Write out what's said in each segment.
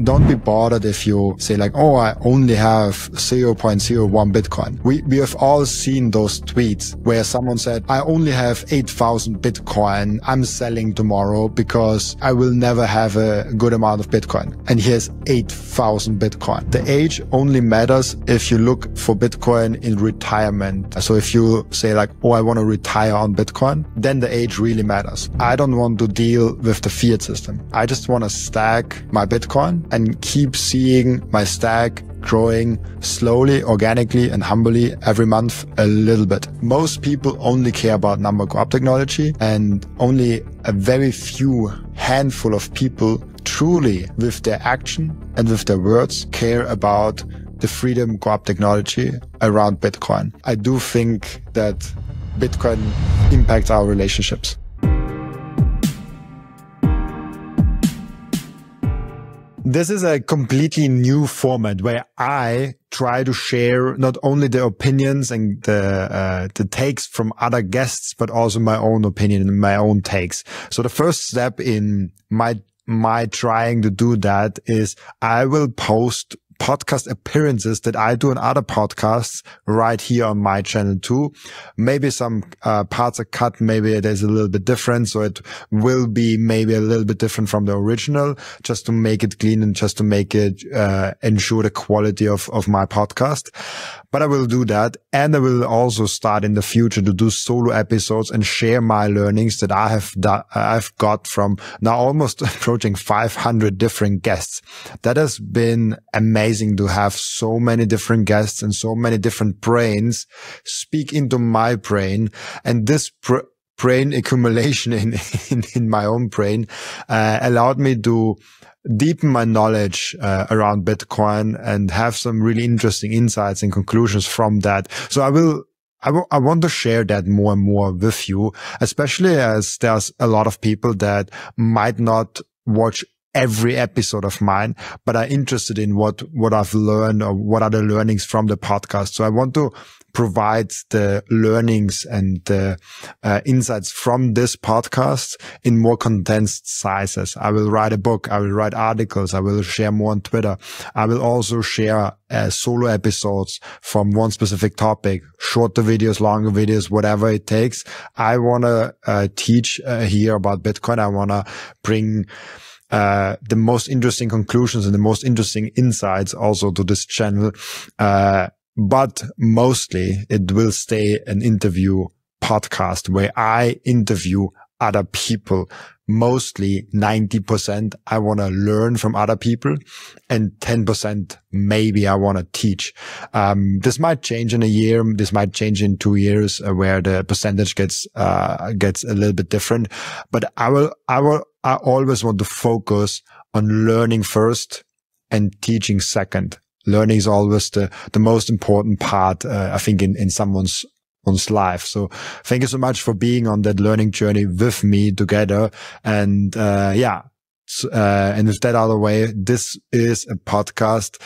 don't be bothered if you say like, oh, I only have 0.01 Bitcoin. We have all seen those tweets where someone said, I only have 8,000 Bitcoin. I'm selling tomorrow because I will never have a good amount of Bitcoin. And he has 8,000 Bitcoin. The age only matters if you look for Bitcoin in retirement. So if you say like, oh, I want to retire on Bitcoin, then the age really matters. I don't want to deal with the fiat system. I just want to stack my Bitcoin and keep seeing my stack growing slowly, organically, and humbly every month a little bit. Most people only care about number co-op technology, and only a very few handful of people truly with their action and with their words care about the freedom co-op technology around Bitcoin. I do think that Bitcoin impacts our relationships. This is a completely new format where I try to share not only the opinions and the takes from other guests, but also my own opinion and my own takes. So the first step in my trying to do that is I will post podcast appearances that I do on other podcasts right here on my channel too. Maybe some parts are cut, maybe there's a little bit different, so it will be maybe a little bit different from the original, just to make it clean and just to make it ensure the quality of my podcast. But I will do that, and I will also start in the future to do solo episodes and share my learnings that I've got from now almost approaching 500 different guests. That has been amazing to have so many different guests and so many different brains speak into my brain, and this brain accumulation in my own brain allowed me to deepen my knowledge around Bitcoin and have some really interesting insights and conclusions from that. So I want to share that more and more with you, especially as there's a lot of people that might not watch every episode of mine, but are interested in what I've learned or what are the learnings from the podcast. So I want to provide the learnings and the insights from this podcast in more condensed sizes. I will write a book. I will write articles. I will share more on Twitter. I will also share solo episodes from one specific topic, shorter videos, longer videos, whatever it takes. I want to teach here about Bitcoin. I want to bring the most interesting conclusions and the most interesting insights also to this channel. But mostly it will stay an interview podcast where I interview other people. Mostly 90% I want to learn from other people, and 10% maybe I want to teach. This might change in a year. This might change in 2 years, where the percentage gets a little bit different. But I always want to focus on learning first and teaching second. Learning is always the most important part, I think, in someone's life. So thank you so much for being on that learning journey with me together. And, and with that out of the way, this is a podcast,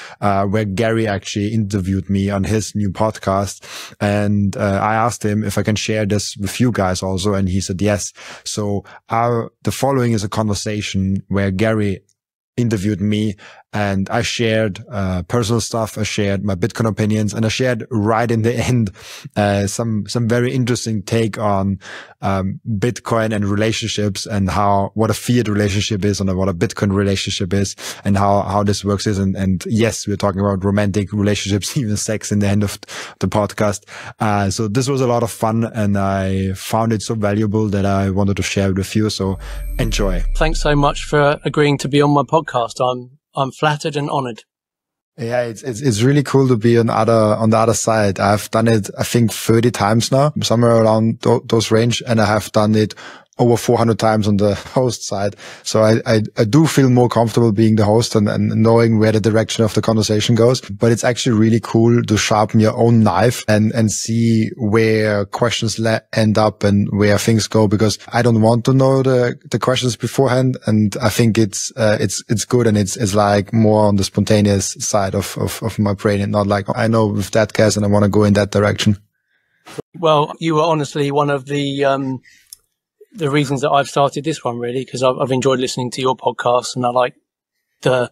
where Gary actually interviewed me on his new podcast. And, I asked him if I can share this with you guys also. And he said yes. So the following is a conversation where Gary interviewed me, and I shared personal stuff. I shared my Bitcoin opinions, and I shared right in the end some very interesting take on Bitcoin and relationships, and what a fiat relationship is and what a Bitcoin relationship is, and how this works is. And yes, we're talking about romantic relationships, even sex in the end of the podcast. So this was a lot of fun, and I found it so valuable that I wanted to share it with you. So enjoy. Thanks so much for agreeing to be on my podcast. I'm flattered and honored. Yeah, it's really cool to be on the other side. I've done it, I think, 30 times now, somewhere around those range, and I have done it over 400 times on the host side. So I do feel more comfortable being the host and knowing where the direction of the conversation goes. But it's actually really cool to sharpen your own knife and see where questions end up and where things go, because I don't want to know the questions beforehand. And I think it's good, and it's like more on the spontaneous side of my brain, and not like, I know with that guess and I want to go in that direction. Well, you were honestly one of the reasons that I've started this one, really, because I've enjoyed listening to your podcast, and I like the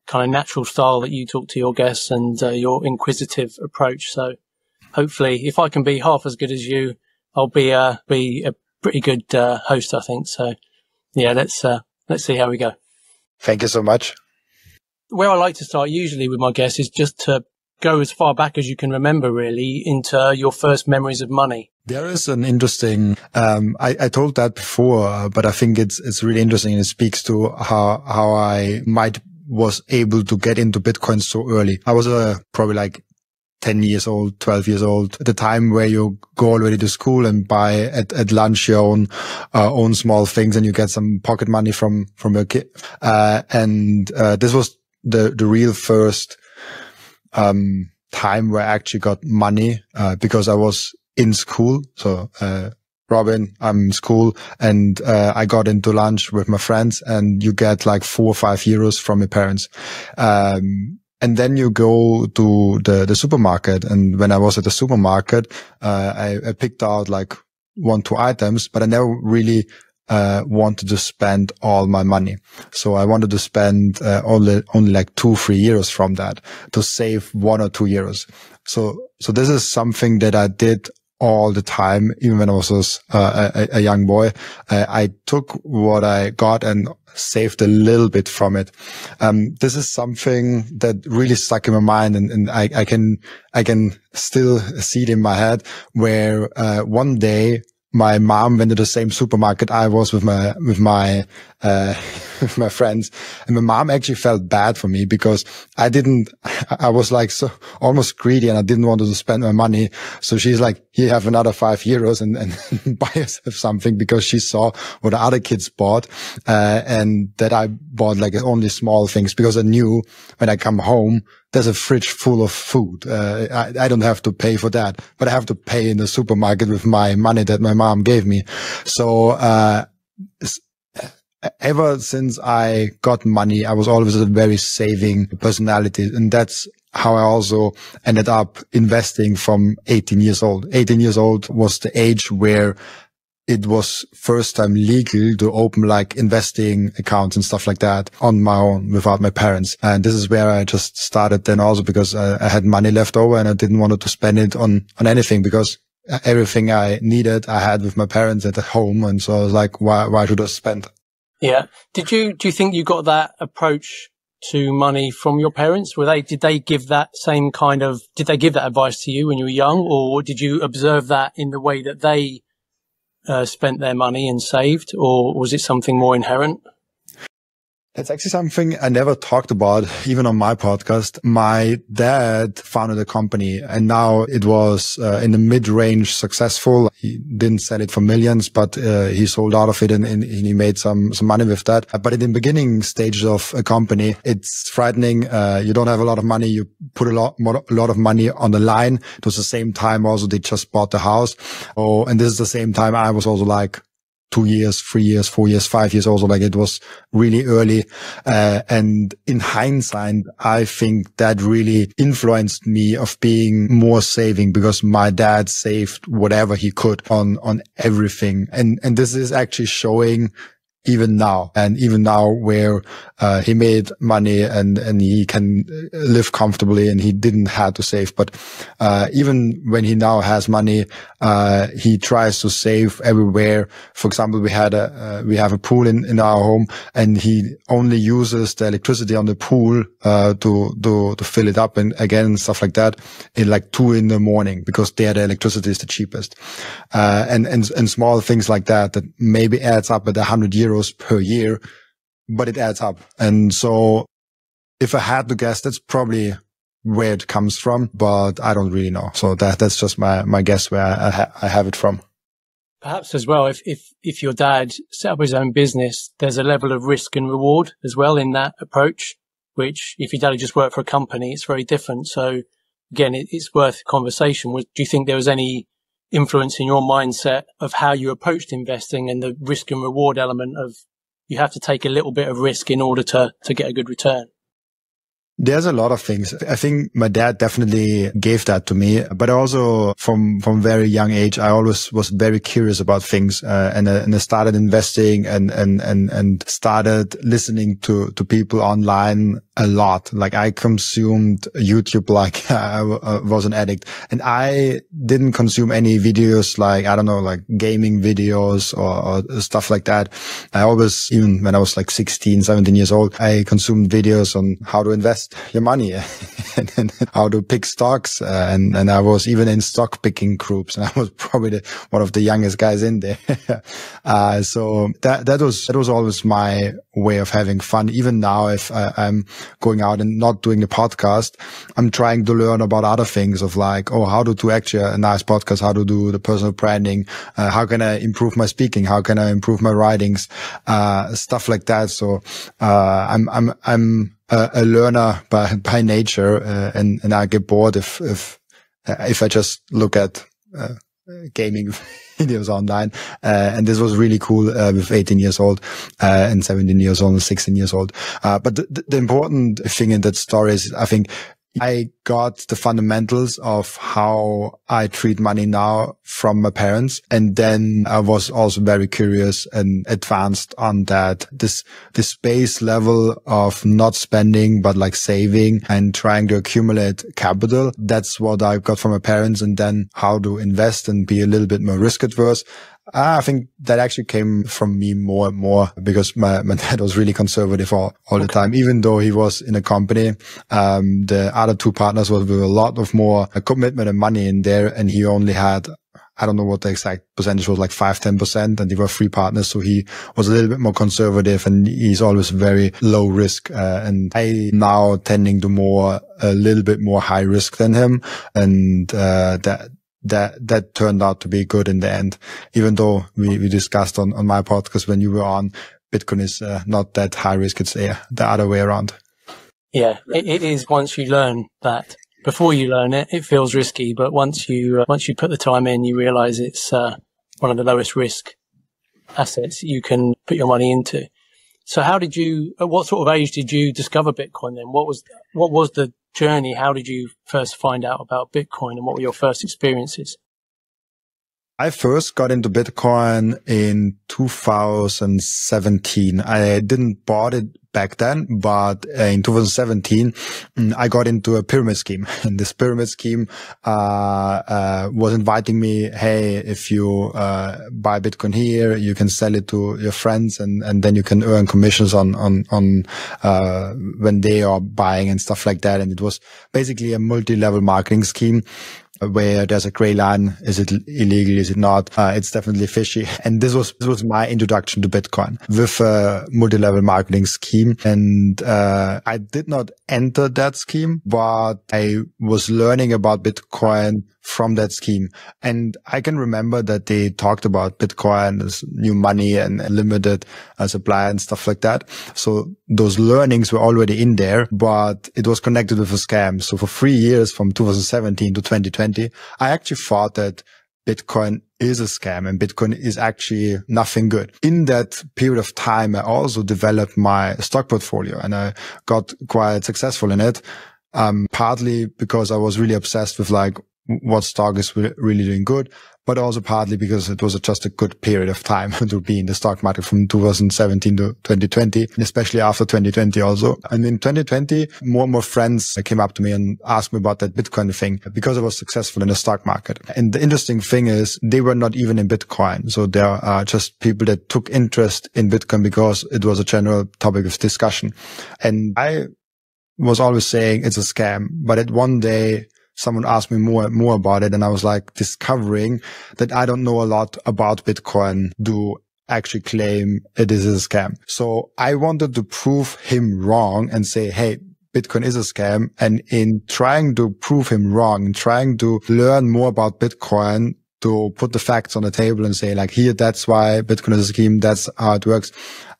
kind of natural style that you talk to your guests and your inquisitive approach. So hopefully, if I can be half as good as you, I'll be a pretty good host, I think. So yeah, let's see how we go. Thank you so much. Where I like to start usually with my guests is just to go as far back as you can remember, really, into your first memories of money. There is an interesting, I told that before, but I think it's really interesting, and it speaks to how I was able to get into Bitcoin so early. I was probably like 10 years old, 12 years old, at the time where you go already to school and buy at lunch your own small things, and you get some pocket money from your kid. This was the real first time where I actually got money, because I was in school. So, Robin, I'm in school, and I got into lunch with my friends, and you get like 4 or 5 euros from your parents. And then you go to the supermarket. And when I was at the supermarket, I picked out like 1-2 items, but I never really wanted to spend all my money. So I wanted to spend only like 2-3 euros from that, to save 1 or 2 euros. So this is something that I did all the time, even when I was a young boy. I took what I got and saved a little bit from it. This is something that really stuck in my mind, and I can still see it in my head, where one day my mom went to the same supermarket I was with my with my friends, and my mom actually felt bad for me because I was like so almost greedy, and I didn't want to spend my money. So she's like, "Here, have another 5 euros and buy yourself something," because she saw what the other kids bought, and that I bought like only small things, because I knew when I come home, there's a fridge full of food. I don't have to pay for that, but I have to pay in the supermarket with my money that my mom gave me. So, ever since I got money, I was always a very saving personality. And that's how I also ended up investing from 18 years old. 18 years old was the age where it was first time legal to open like investing accounts and stuff like that on my own without my parents. And this is where I just started then also, because I had money left over and I didn't want to spend it on anything, because everything I needed, I had with my parents at home. And so I was like, why should I spend? Yeah. Do you think you got that approach to money from your parents? Did they give that advice to you when you were young, or did you observe that in the way that they spent their money and saved, or was it something more inherent? That's actually something I never talked about, even on my podcast. My dad founded a company, and now it was in the mid-range successful. He didn't sell it for millions, but he sold out of it, and he made some money with that. But in the beginning stages of a company, it's frightening. You don't have a lot of money. You put a lot of money on the line. It was the same time also they just bought the house. Oh, and this is the same time I was also like 2 years, 3 years, 4 years, 5 years also, like it was really early. And in hindsight, I think that really influenced me of being more saving, because my dad saved whatever he could on everything. And this is actually showing even now where he made money and he can live comfortably, and he didn't have to save. But even when he now has money, he tries to save everywhere. For example, we have a pool in our home, and he only uses the electricity on the pool to fill it up and again stuff like that in like 2 a.m, because there the electricity is the cheapest. And small things like that maybe adds up at 100 euros per year, but it adds up. And so if I had to guess, that's probably where it comes from, but I don't really know. So that's just my guess where I have it from. Perhaps as well, if your dad set up his own business, there's a level of risk and reward as well in that approach, which if your dad had just worked for a company, it's very different. So again, it's worth conversation. Do you think there was any influence in your mindset of how you approached investing and the risk and reward element of you have to take a little bit of risk in order to get a good return? There's a lot of things. I think my dad definitely gave that to me, but also from very young age, I always was very curious about things, and I started investing and started listening to people online a lot. Like I consumed YouTube like I was an addict, and I didn't consume any videos like, I don't know, like gaming videos or stuff like that. I always, even when I was like 16, 17 years old, I consumed videos on how to invest your money and how to pick stocks. And I was even in stock picking groups, and I was probably one of the youngest guys in there. So that was always my way of having fun. Even now, if I'm going out and not doing the podcast, I'm trying to learn about other things of like, oh, how to do actually a nice podcast, how to do the personal branding, how can I improve my speaking, how can I improve my writings, stuff like that. So, I'm a learner by nature, and I get bored if I just look at, gaming videos online. And this was really cool, with 18 years old, and 17 years old and 16 years old. But the important thing in that story is, I think, I got the fundamentals of how I treat money now from my parents. And then I was also very curious and advanced on that, this base level of not spending, but like saving and trying to accumulate capital. That's what I got from my parents. And then how to invest and be a little bit more risk adverse. I think that actually came from me more and more, because my dad was really conservative all the time, even though he was in a company. The other two partners was with a lot of more commitment and money in there. And he only had, I don't know what the exact percentage was, like 5-10%. And they were three partners. So he was a little bit more conservative, and he's always very low risk. And I now tending to a little bit more high risk than him. And, that turned out to be good in the end, even though we discussed on my podcast when you were on, Bitcoin is not that high risk. It's the other way around. Yeah, it is. Once you learn that, before you learn it, it feels risky. But once you put the time in, you realize it's one of the lowest risk assets you can put your money into. So at what sort of age did you discover Bitcoin then? What was the journey? How did you first find out about Bitcoin, and what were your first experiences? I first got into Bitcoin in 2017. I didn't bought it back then, but in 2017, I got into a pyramid scheme. And this pyramid scheme was inviting me, hey, if you buy Bitcoin here, you can sell it to your friends, and then you can earn commissions on when they are buying and stuff like that. And it was basically a multi-level marketing scheme, where there's a gray line. Is it illegal? Is it not? It's definitely fishy. And this was my introduction to Bitcoin, with a multi-level marketing scheme. And I did not enter that scheme, but I was learning about Bitcoin from that scheme. And I can remember that they talked about Bitcoin as new money and limited supply and stuff like that. So those learnings were already in there, but it was connected with a scam. So for 3 years, from 2017 to 2020, I actually thought that Bitcoin is a scam and Bitcoin is actually nothing good. In that period of time, I also developed my stock portfolio, and I got quite successful in it. Partly because I was really obsessed with like what stock is really doing good, but also partly because it was just a good period of time to be in the stock market from 2017 to 2020, and especially after 2020 also. And in 2020, more and more friends came up to me and asked me about that Bitcoin thing, because I was successful in the stock market. And the interesting thing is, they were not even in Bitcoin. So there are just people that took interest in Bitcoin because it was a general topic of discussion. And I was always saying it's a scam, but at one day, someone asked me more about it, and I was like discovering that I don't know a lot about Bitcoin to actually claim it is a scam. So I wanted to prove him wrong and say, hey, Bitcoin is a scam. And in trying to prove him wrong, trying to learn more about Bitcoin, to put the facts on the table and say like, here, that's why Bitcoin is a scheme. That's how it works.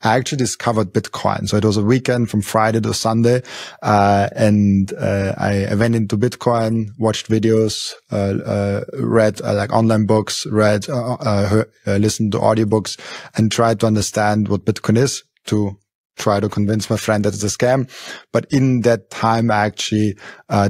I actually discovered Bitcoin. So it was a weekend from Friday to Sunday. And I went into Bitcoin, watched videos, read like online books, listened to audiobooks, and tried to understand what Bitcoin is, to try to convince my friend that it's a scam. But in that time, I actually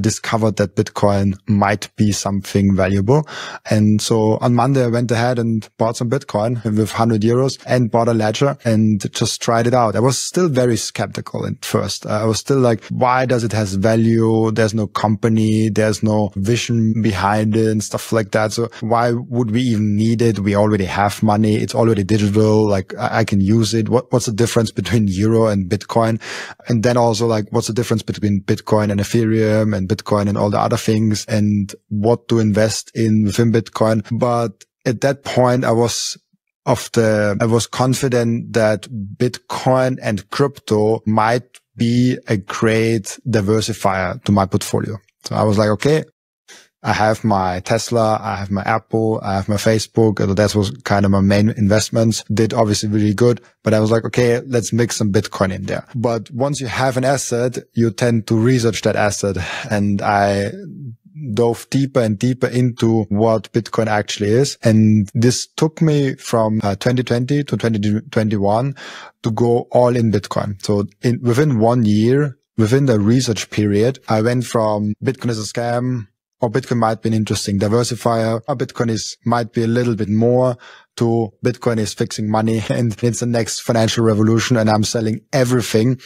discovered that Bitcoin might be something valuable. And so on Monday, I went ahead and bought some Bitcoin with 100 euros and bought a ledger and just tried it out. I was still very skeptical at first. I was still like, why does it has value? There's no company. There's no vision behind it and stuff like that. So why would we even need it? We already have money. It's already digital. Like I can use it. What's the difference between euro and Bitcoin? And then also like, what's the difference between Bitcoin and Ethereum and Bitcoin and all the other things, and what to invest in within Bitcoin? But at that point, I was confident that Bitcoin and crypto might be a great diversifier to my portfolio. So I was like, okay, I have my Tesla, I have my Apple, I have my Facebook. That was kind of my main investments. Did obviously really good, but I was like, okay, let's mix some Bitcoin in there. But once you have an asset, you tend to research that asset. And I dove deeper and deeper into what Bitcoin actually is. And this took me from 2020 to 2021 to go all in Bitcoin. So within 1 year, within the research period, I went from Bitcoin is a scam, or Bitcoin might be an interesting diversifier, or Bitcoin might be a little bit more, to Bitcoin is fixing money and it's the next financial revolution and I'm selling everything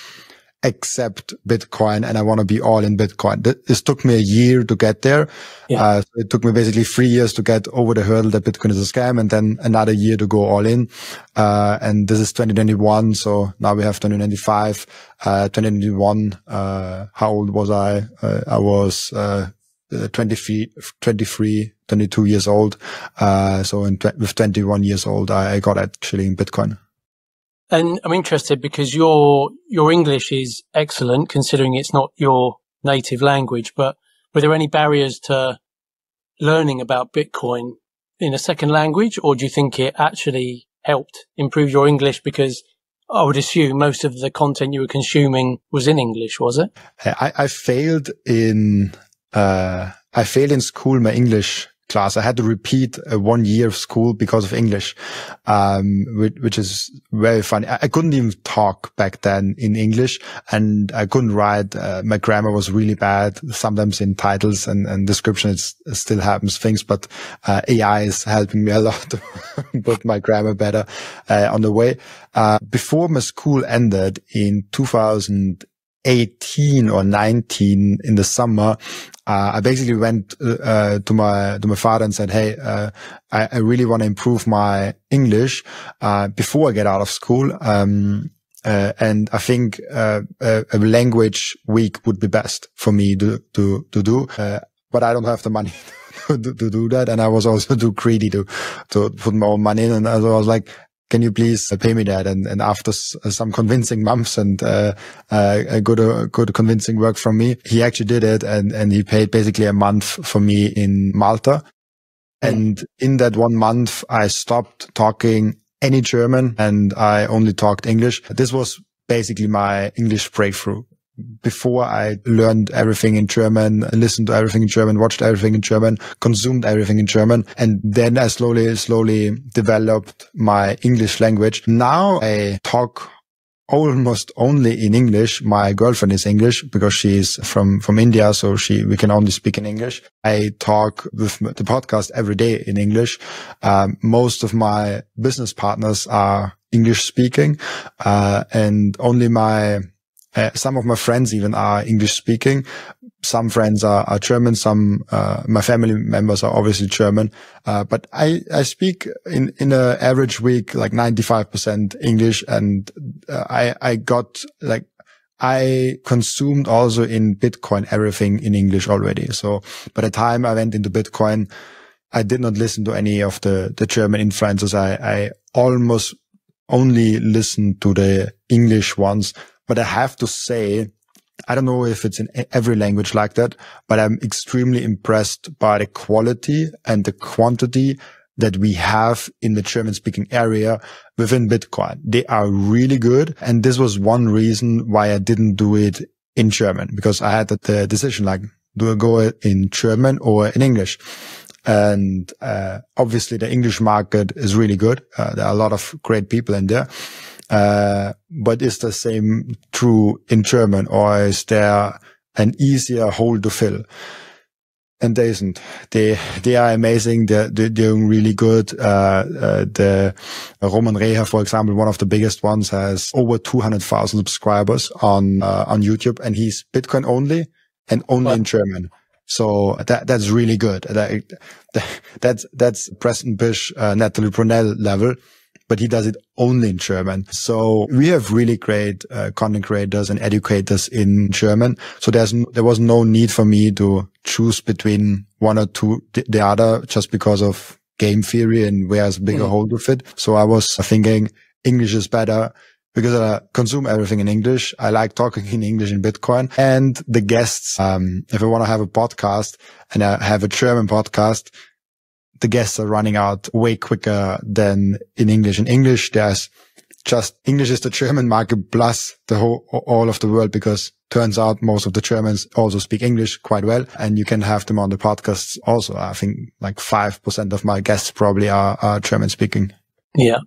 except Bitcoin and I want to be all in Bitcoin. This took me a year to get there. Yeah. So it took me basically 3 years to get over the hurdle that Bitcoin is a scam, and then another year to go all in. And this is 2021. So now we have 2025, 2021. How old was I? I was, 23, 22 years old. So with 21 years old, I got actually in Bitcoin. And I'm interested because your English is excellent, considering it's not your native language, but were there any barriers to learning about Bitcoin in a second language, or do you think it actually helped improve your English? Because I would assume most of the content you were consuming was in English, was it? I failed in school, my English class. I had to repeat 1 year of school because of English, which is very funny. I couldn't even talk back then in English, and I couldn't write. My grammar was really bad. Sometimes in titles and description, it still happens things, but AI is helping me a lot to put my grammar better on the way. Before my school ended in 2018 or 19 in the summer, I basically went to my father and said, hey, I really want to improve my English before I get out of school. And I think a language week would be best for me to do. But I don't have the money to do that. And I was also too greedy to put my own money in. And I was like, can you please pay me that? And after some convincing months and a good convincing work from me, he actually did it, and he paid basically a month for me in Malta. And in that 1 month, I stopped talking any German and I only talked English. This was basically my English breakthrough. Before, I learned everything in German, listened to everything in German, watched everything in German, consumed everything in German. And then I slowly developed my English language. Now I talk almost only in English. My girlfriend is English because she's from India. So we can only speak in English. I talk with the podcast every day in English. Most of my business partners are English speaking, and only some of my friends even are English speaking. Some friends are German. Some, my family members are obviously German. But I speak in an average week, like 95% English. And, I consumed also in Bitcoin everything in English already. So by the time I went into Bitcoin, I did not listen to any of the German influencers. I almost only listened to the English ones. But I have to say, I don't know if it's in every language like that, but I'm extremely impressed by the quality and the quantity that we have in the German speaking area within Bitcoin. They are really good. And this was one reason why I didn't do it in German, because I had the decision, like, do I go in German or in English? And obviously the English market is really good. There are a lot of great people in there. But is the same true in German, or is there an easier hole to fill? And there isn't. They are amazing. They're doing really good. The Roman Reha, for example, one of the biggest ones, has over 200,000 subscribers on YouTube, and he's Bitcoin only and only in German. So that's really good. That's Preston Bish, Natalie Brunel level, but he does it only in German. So we have really great content creators and educators in German. So there was no need for me to choose between one or two, the other, just because of game theory and where's a bigger hole to fit. So I was thinking English is better, because I consume everything in English. I like talking in English in Bitcoin. And the guests, if I want to have a podcast and I have a German podcast, the guests are running out way quicker than in English. In English, English is the German market plus all of the world, because turns out most of the Germans also speak English quite well, and you can have them on the podcasts also. I think like 5% of my guests probably are German speaking. Yeah.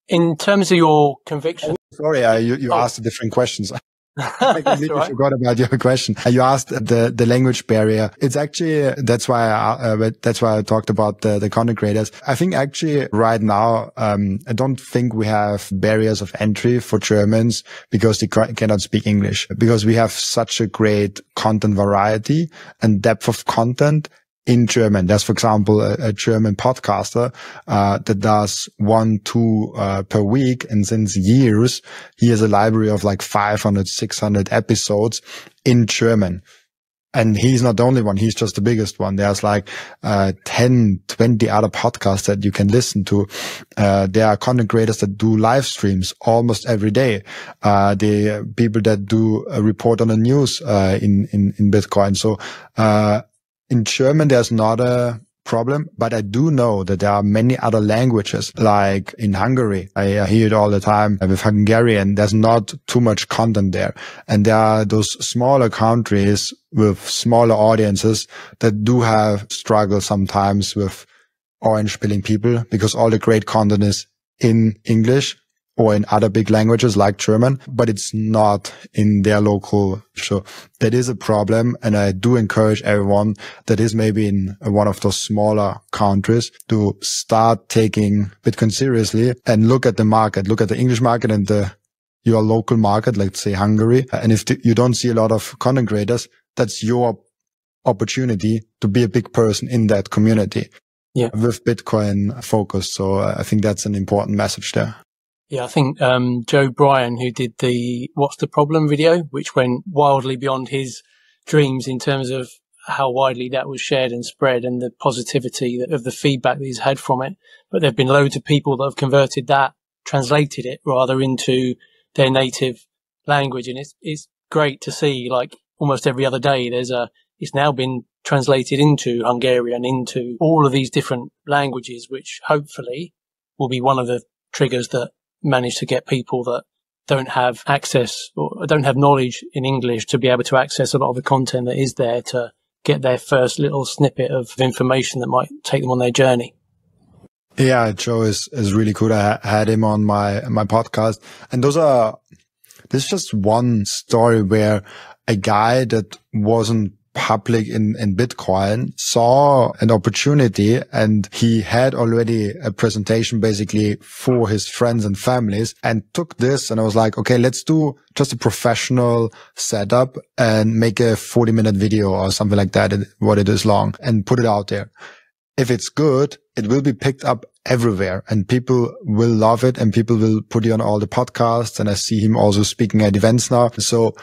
In terms of your conviction. Sorry, you asked different questions. I completely forgot about your question. You asked the language barrier. It's actually, that's why I talked about the content creators. I think actually right now, I don't think we have barriers of entry for Germans because they cannot speak English, because we have such a great content variety and depth of content in German. There's, for example, a German podcaster that does 1-2 per week. And since years, he has a library of like 500, 600 episodes in German. And he's not the only one. He's just the biggest one. There's like 10, 20 other podcasts that you can listen to. There are content creators that do live streams almost every day. The people that do a report on the news in Bitcoin. So in German, there's not a problem, but I do know that there are many other languages, like in Hungary. I hear it all the time with Hungarian. There's not too much content there. And there are those smaller countries with smaller audiences that do have struggle sometimes with orange pilling people, because all the great content is in English or in other big languages like German, but it's not in their local. So that is a problem. And I do encourage everyone that is maybe in one of those smaller countries to start taking Bitcoin seriously and look at the market, look at the English market and your local market, let's say Hungary. And if you don't see a lot of content creators, that's your opportunity to be a big person in that community. Yeah. With Bitcoin focus. So I think that's an important message there. Yeah, I think Joe Bryan, who did the What's the Problem video, which went wildly beyond his dreams in terms of how widely that was shared and spread and the positivity of the feedback that he's had from it. But there have been loads of people that have converted that, translated it rather into their native language. And it's great to see, like almost every other day, it's now been translated into Hungarian, into all of these different languages, which hopefully will be one of the triggers that manage to get people that don't have access or don't have knowledge in English to be able to access a lot of the content that is there, to get their first little snippet of information that might take them on their journey. Yeah, Joe is really cool. I had him on my podcast, and this is just one story where a guy that wasn't public in Bitcoin saw an opportunity, and he had already a presentation basically for his friends and families, and took this, and I was like, okay, let's do just a professional setup and make a 40-minute video or something like that, what it is long, and put it out there. If it's good, it will be picked up everywhere and people will love it and people will put it on all the podcasts. And I see him also speaking at events now. So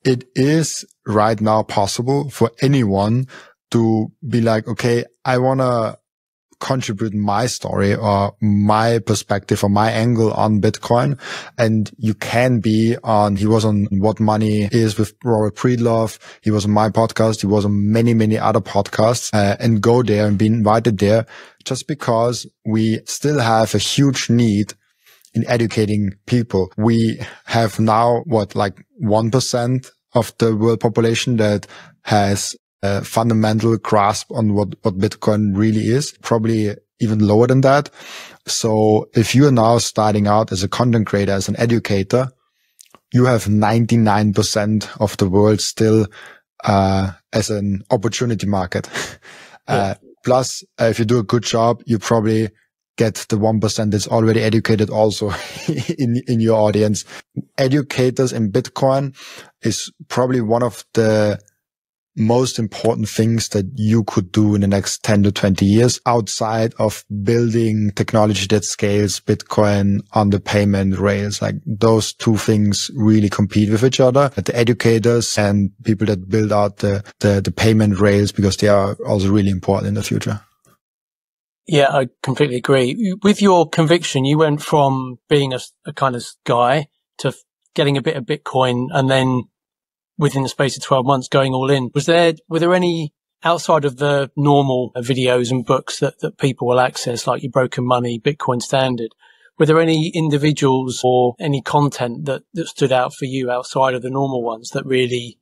it is right now possible for anyone to be like, okay, I want to contribute my story or my perspective or my angle on Bitcoin. And you can be on, he was on What Money Is with Robert Breedlove. He was on my podcast. He was on many, many other podcasts, and go there and be invited there, just because we still have a huge need in educating people. We have now like 1% of the world population that has a fundamental grasp on what Bitcoin really is. Probably even lower than that. So if you're now starting out as a content creator, as an educator, you have 99% of the world still as an opportunity market. Plus, if you do a good job, you probably get the 1% that's already educated also in your audience. Educators in Bitcoin is probably one of the most important things that you could do in the next 10 to 20 years outside of building technology that scales Bitcoin on the payment rails. Like those two things really compete with each other, the educators and people that build out the payment rails, because they are also really important in the future. Yeah, I completely agree. With your conviction, you went from being a kind of guy to getting a bit of Bitcoin and then within the space of 12 months going all in. Were there any outside of the normal videos and books that people will access, like your Broken Money, Bitcoin Standard? Were there any individuals or any content that stood out for you outside of the normal ones that really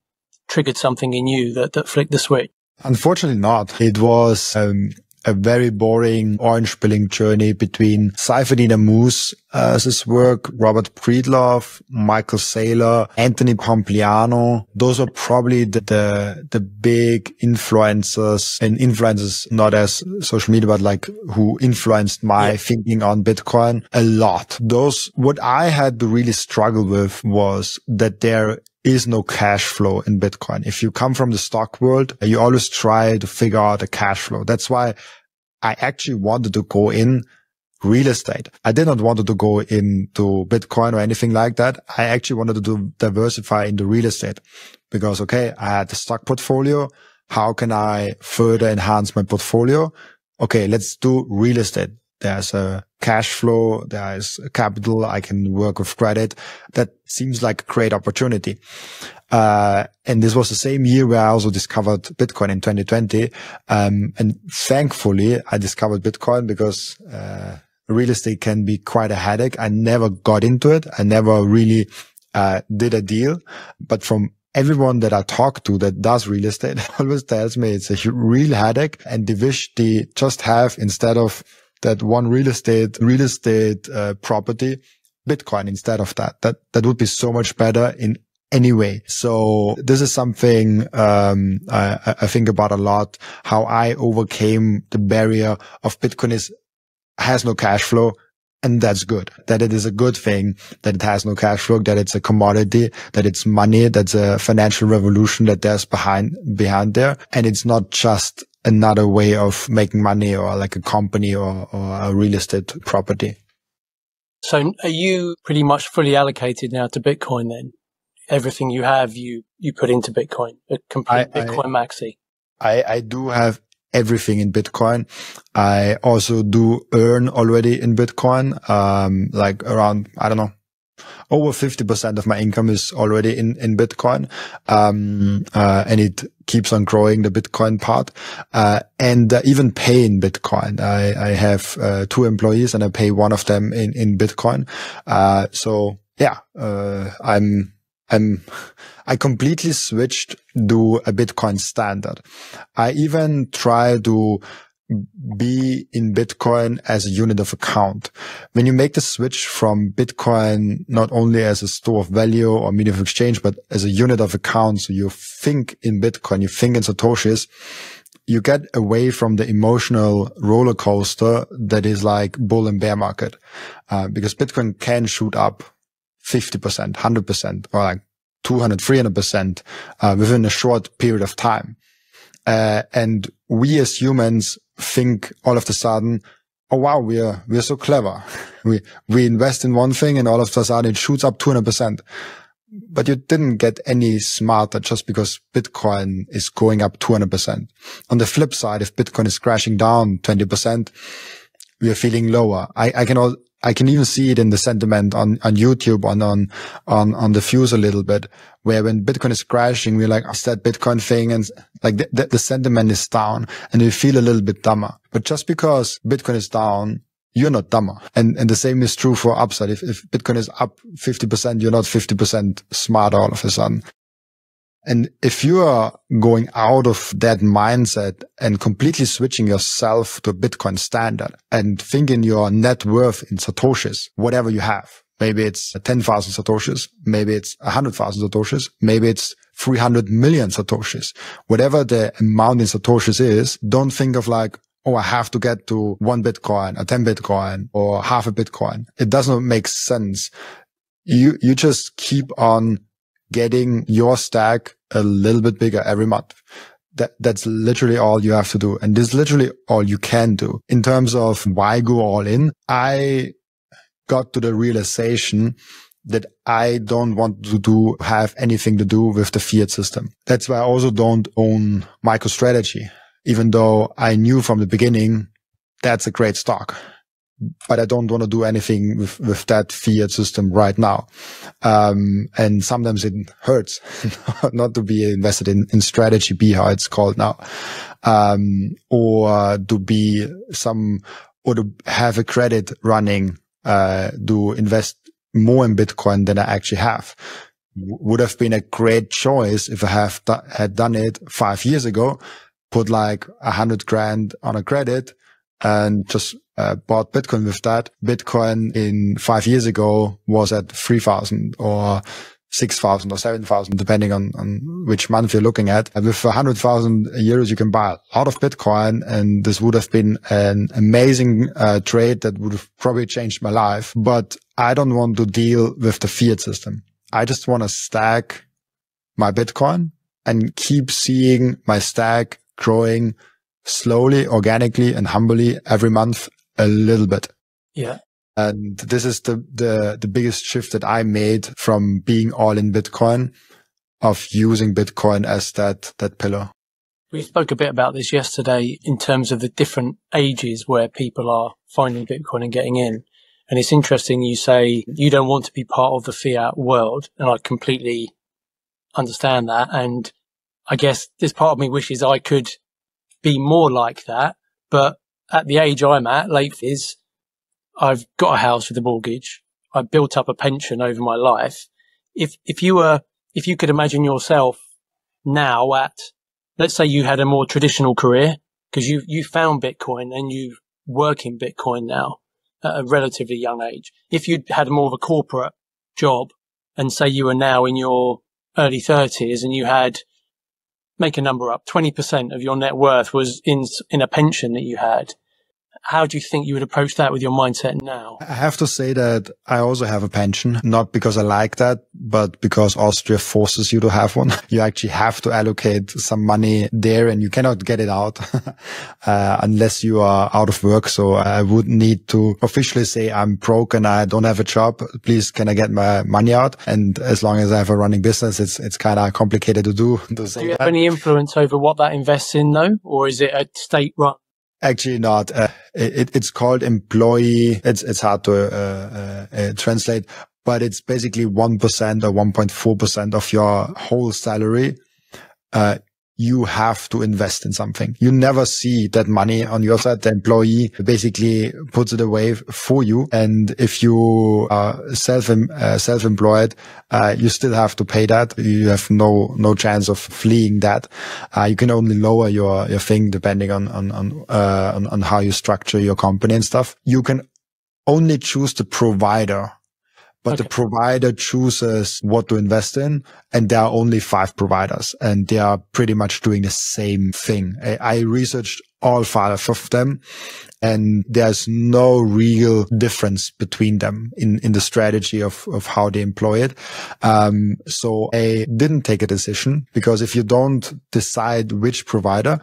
triggered something in you that flicked the switch? Unfortunately not. It was a very boring orange pilling journey between Saifedean Ammous's work, Robert Breedlove, Michael Saylor, Anthony Pompliano. Those are probably the big influencers, and influencers not as social media, but like who influenced my thinking on Bitcoin a lot. What I had to really struggle with was that there is no cash flow in Bitcoin. If you come from the stock world, you always try to figure out a cash flow. That's why I actually wanted to go in real estate. I did not want to go into Bitcoin or anything like that. I actually wanted to diversify into real estate because, okay, I had the stock portfolio. How can I further enhance my portfolio? Okay, let's do real estate. There's a cash flow. There's capital. I can work with credit. That seems like a great opportunity. And this was the same year where I also discovered Bitcoin in 2020. And thankfully I discovered Bitcoin because, real estate can be quite a headache. I never got into it. I never really, did a deal, but from everyone that I talk to that does real estate always tells me it's a real headache, and they wish they just have, instead of that one real estate property, Bitcoin instead of that. That would be so much better in any way. So this is something I think about a lot. How I overcame the barrier of Bitcoin has no cash flow. And that's good. That it is a good thing that it has no cash flow, that it's a commodity, that it's money, that's a financial revolution that there's behind there. And it's not just another way of making money or like a company or a real estate property. So are you pretty much fully allocated now to Bitcoin then? Everything you have, you put into Bitcoin, a complete Bitcoin maxi? I do have everything in Bitcoin. I also do earn already in Bitcoin, like around, I don't know, over 50% of my income is already in Bitcoin. And it keeps on growing, the Bitcoin part. And even pay in Bitcoin. I have 2 employees and I pay one of them in Bitcoin. So yeah, I completely switched to a Bitcoin standard. I even try to be in Bitcoin as a unit of account. When you make the switch from Bitcoin, not only as a store of value or medium of exchange, but as a unit of account, so you think in Bitcoin, you think in Satoshis, you get away from the emotional roller coaster that is like bull and bear market. Because Bitcoin can shoot up 50%, 100%, or like 200, 300%, within a short period of time. And we as humans think all of a sudden, oh wow, we're so clever. We invest in one thing and all of a sudden it shoots up 200%. But you didn't get any smarter just because Bitcoin is going up 200%. On the flip side, if Bitcoin is crashing down 20%, we are feeling lower. I can even see it in the sentiment on YouTube, on the views a little bit, where when Bitcoin is crashing, we're like, it's that Bitcoin thing. And like the sentiment is down and we feel a little bit dumber. But just because Bitcoin is down, you're not dumber. And the same is true for upside. If Bitcoin is up 50%, you're not 50% smarter all of a sudden. And if you are going out of that mindset and completely switching yourself to a Bitcoin standard and thinking your net worth in Satoshis, whatever you have, maybe it's 10,000 Satoshis, maybe it's 100,000 Satoshis, maybe it's 300 million Satoshis, whatever the amount in Satoshis is, don't think of like, oh, I have to get to 1 Bitcoin or 10 Bitcoin or half a Bitcoin. It does not make sense. You just keep on getting your stack a little bit bigger every month. That's literally all you have to do. And this is literally all you can do. In terms of why go all in, I got to the realization that I don't want to have anything to do with the fiat system. That's why I also don't own MicroStrategy, even though I knew from the beginning that's a great stock. But I don't want to do anything with that fiat system right now. And sometimes it hurts not to be invested in Strategy B, how it's called now. Or to have a credit running, to invest more in Bitcoin than I actually have. Would have been a great choice if I had done it 5 years ago, put like 100 grand on a credit and just bought Bitcoin with that. Bitcoin in 5 years ago was at 3,000 or 6,000 or 7,000, depending on which month you're looking at. And with 100,000 euros, you can buy a lot of Bitcoin. And this would have been an amazing trade that would have probably changed my life. But I don't want to deal with the fiat system. I just want to stack my Bitcoin and keep seeing my stack growing slowly, organically, and humbly every month a little bit. Yeah. And this is the biggest shift that I made from being all in Bitcoin, of using Bitcoin as that pillar. We spoke a bit about this yesterday in terms of the different ages where people are finding Bitcoin and getting in. And it's interesting you say you don't want to be part of the fiat world. And I completely understand that. And I guess this part of me wishes I could be more like that. But at the age I'm at, late is, I've got a house with a mortgage. I built up a pension over my life. If you could imagine yourself now at, let's say you had a more traditional career, because you found Bitcoin and you work in Bitcoin now at a relatively young age. If you'd had more of a corporate job and say you were now in your early 30s and you had, make a number up, 20% of your net worth was in a pension that you had, how do you think you would approach that with your mindset now? I have to say that I also have a pension, not because I like that, but because Austria forces you to have one. You actually have to allocate some money there and you cannot get it out unless you are out of work. So I would need to officially say I'm broke and I don't have a job. Please, can I get my money out? And as long as I have a running business, it's kind of complicated to do. Do you have any influence over what that invests in though? Or is it a state run? Actually not. It's called employee. It's hard to translate, but it's basically 1% or 1.4% of your whole salary. You have to invest in something. You never see that money on your side. The employee basically puts it away for you. And if you are self-employed, you still have to pay that. You have no chance of fleeing that. You can only lower your thing depending on how you structure your company and stuff. You can only choose the provider. But okay. The provider chooses what to invest in, and there are only 5 providers, and they are pretty much doing the same thing. I researched all 5 of them, and there's no real difference between them in the strategy of how they employ it. So I didn't take a decision, because if you don't decide which provider,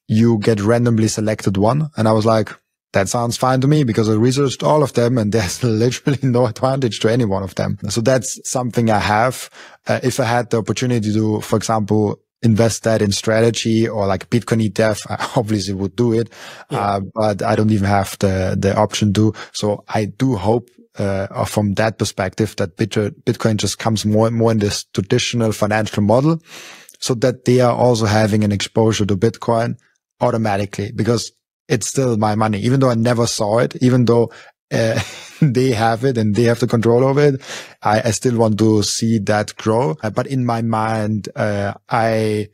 you get randomly selected one. And I was like, that sounds fine to me, because I researched all of them and there's literally no advantage to any one of them. So that's something I have. If I had the opportunity to, for example, invest that in Strategy or like Bitcoin ETF, I obviously would do it. Yeah. But I don't even have the option to. So I do hope, from that perspective, that Bitcoin just comes more and more in this traditional financial model, so that they are also having an exposure to Bitcoin automatically, because it's still my money, even though I never saw it, even though they have it and they have the control over it. I still want to see that grow. But in my mind, I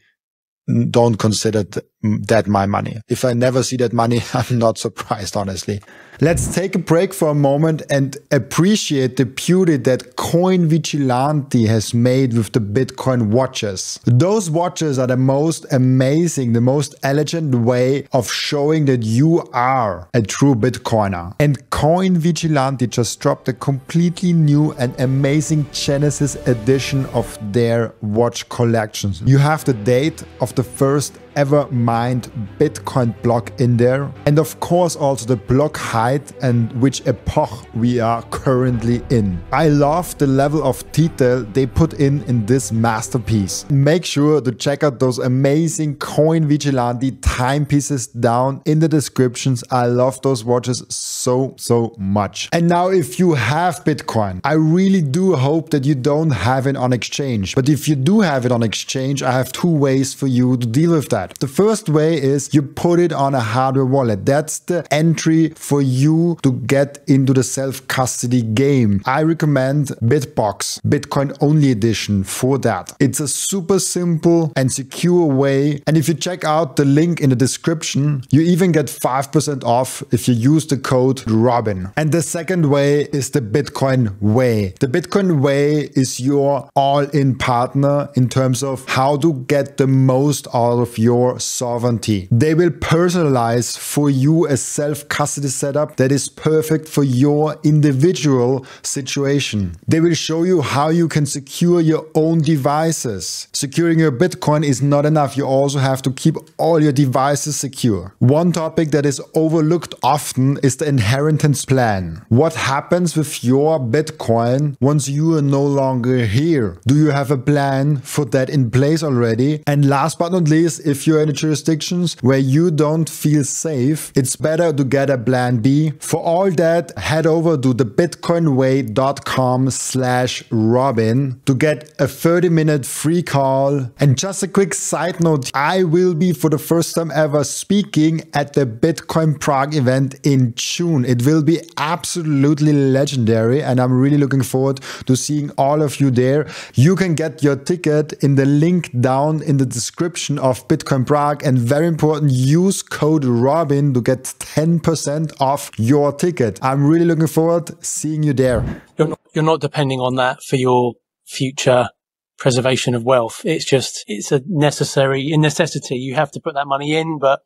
don't consider that my money. If I never see that money, I'm not surprised, honestly. Let's take a break for a moment and appreciate the beauty that Coin Vigilante has made with the Bitcoin watches. Those watches are the most amazing, the most elegant way of showing that you are a true Bitcoiner. And Coin Vigilante just dropped a completely new and amazing Genesis edition of their watch collections. You have the date of the first ever mined Bitcoin block in there, and of course also the block height and which epoch we are currently in. I love the level of detail they put in this masterpiece. Make sure to check out those amazing Coin Vigilante timepieces down in the descriptions. I love those watches so much. And now if you have Bitcoin, I really do hope that you don't have it on exchange. But if you do have it on exchange, I have two ways for you to deal with that. The first way is you put it on a hardware wallet. That's the entry for you to get into the self-custody game. I recommend Bitbox, Bitcoin only edition for that. It's a super simple and secure way. And if you check out the link in the description, you even get 5% off if you use the code Robin. And the second way is the Bitcoin Way. The Bitcoin Way is your all-in partner in terms of how to get the most out of your sovereignty. They will personalize for you a self-custody setup that is perfect for your individual situation. They will show you how you can secure your own devices. Securing your Bitcoin is not enough. You also have to keep all your devices secure. One topic that is overlooked often is the inheritance plan. What happens with your Bitcoin once you are no longer here? Do you have a plan for that in place already? And last but not least, if you're in jurisdictions where you don't feel safe, it's better to get a plan B. For all that, head over to thebitcoinway.com/Robin to get a 30-minute free call. And just a quick side note, I will be for the first time ever speaking at the Bitcoin Prague event in June. It will be absolutely legendary and I'm really looking forward to seeing all of you there. You can get your ticket in the link down in the description of Bitcoin Prague, and very important, use code Robin to get 10% off your ticket. I'm really looking forward seeing you there. You're not depending on that for your future preservation of wealth. It's a necessity. You have to put that money in, but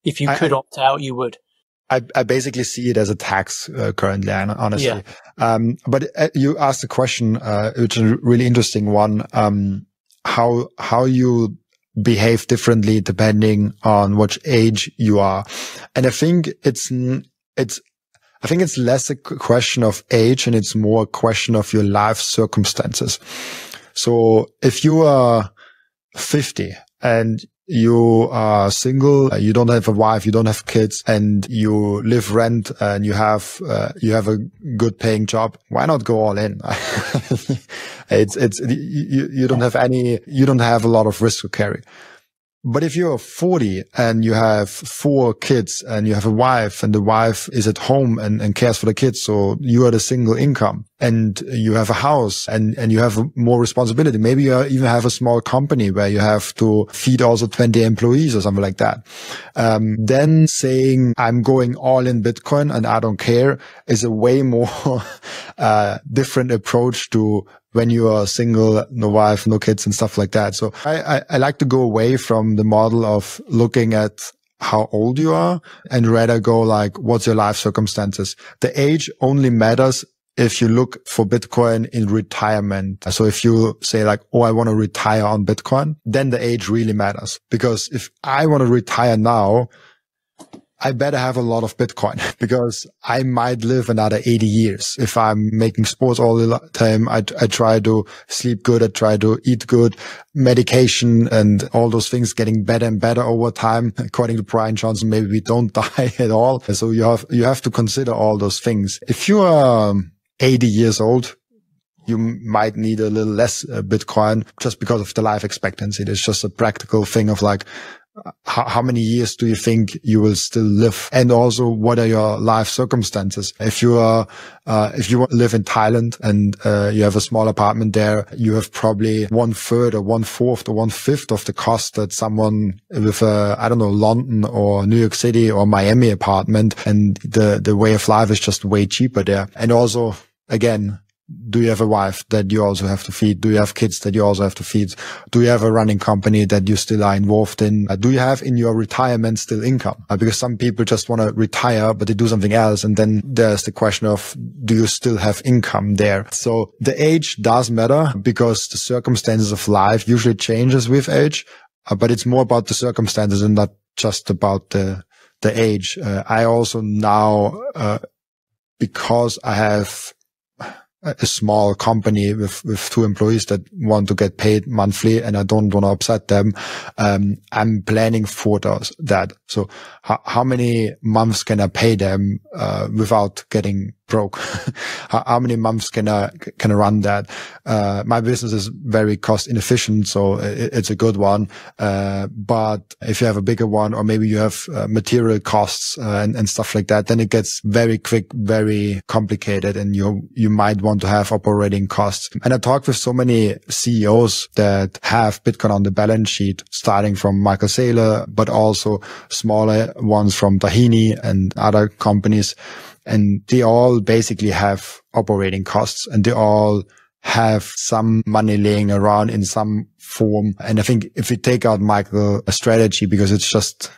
if you could opt out, you would. I basically see it as a tax currently, honestly. Yeah. But you asked a question, which is a really interesting one. How you behave differently depending on which age you are. And I think it's less a question of age and it's more a question of your life circumstances. So if you are 50 and you are single, you don't have a wife, you don't have kids, and you live rent, and you have a good paying job, why not go all in? You don't have a lot of risk to carry. But if you're 40 and you have 4 kids and you have a wife and the wife is at home and cares for the kids, so you are the single income and you have a house and you have more responsibility. Maybe you even have a small company where you have to feed also 20 employees or something like that. Then saying I'm going all in Bitcoin and I don't care is a way more different approach to when you are single, no wife, no kids and stuff like that. So I like to go away from the model of looking at how old you are and rather go like, what's your life circumstances? The age only matters if you look for Bitcoin in retirement. So if you say like, oh, I want to retire on Bitcoin, then the age really matters. Because if I want to retire now, I better have a lot of Bitcoin because I might live another 80 years. If I'm making sports all the time, I try to sleep good. I try to eat good, medication and all those things getting better and better over time. According to Brian Johnson, maybe we don't die at all. So you have to consider all those things. If you are 80 years old, you might need a little less Bitcoin just because of the life expectancy. It's just a practical thing of like, how many years do you think you will still live? And also, what are your life circumstances? If you live in Thailand and you have a small apartment there, you have probably 1/3 or 1/4 or 1/5 of the cost that someone with London or New York City or Miami apartment. And the way of life is just way cheaper there. And also, again, do you have a wife that you also have to feed? Do you have kids that you also have to feed? Do you have a running company that you still are involved in? Do you have in your retirement still income? Because some people just want to retire, but they do something else. And then there's the question of, do you still have income there? So the age does matter because the circumstances of life usually changes with age, but it's more about the circumstances and not just about the age. I also now, because I have a small company with 2 employees that want to get paid monthly and I don't want to upset them. I'm planning for that. So how many months can I pay them, without getting broke? How many months can I run that? My business is very cost inefficient, so it's a good one. But if you have a bigger one, or maybe you have material costs and stuff like that, then it gets very quick, very complicated, and you might want to have operating costs. And I talk with so many CEOs that have Bitcoin on the balance sheet, starting from Michael Saylor, but also smaller ones from Tahini and other companies. And they all basically have operating costs, and they all have some money laying around in some form. And I think if we take out Michael a strategy, because it's just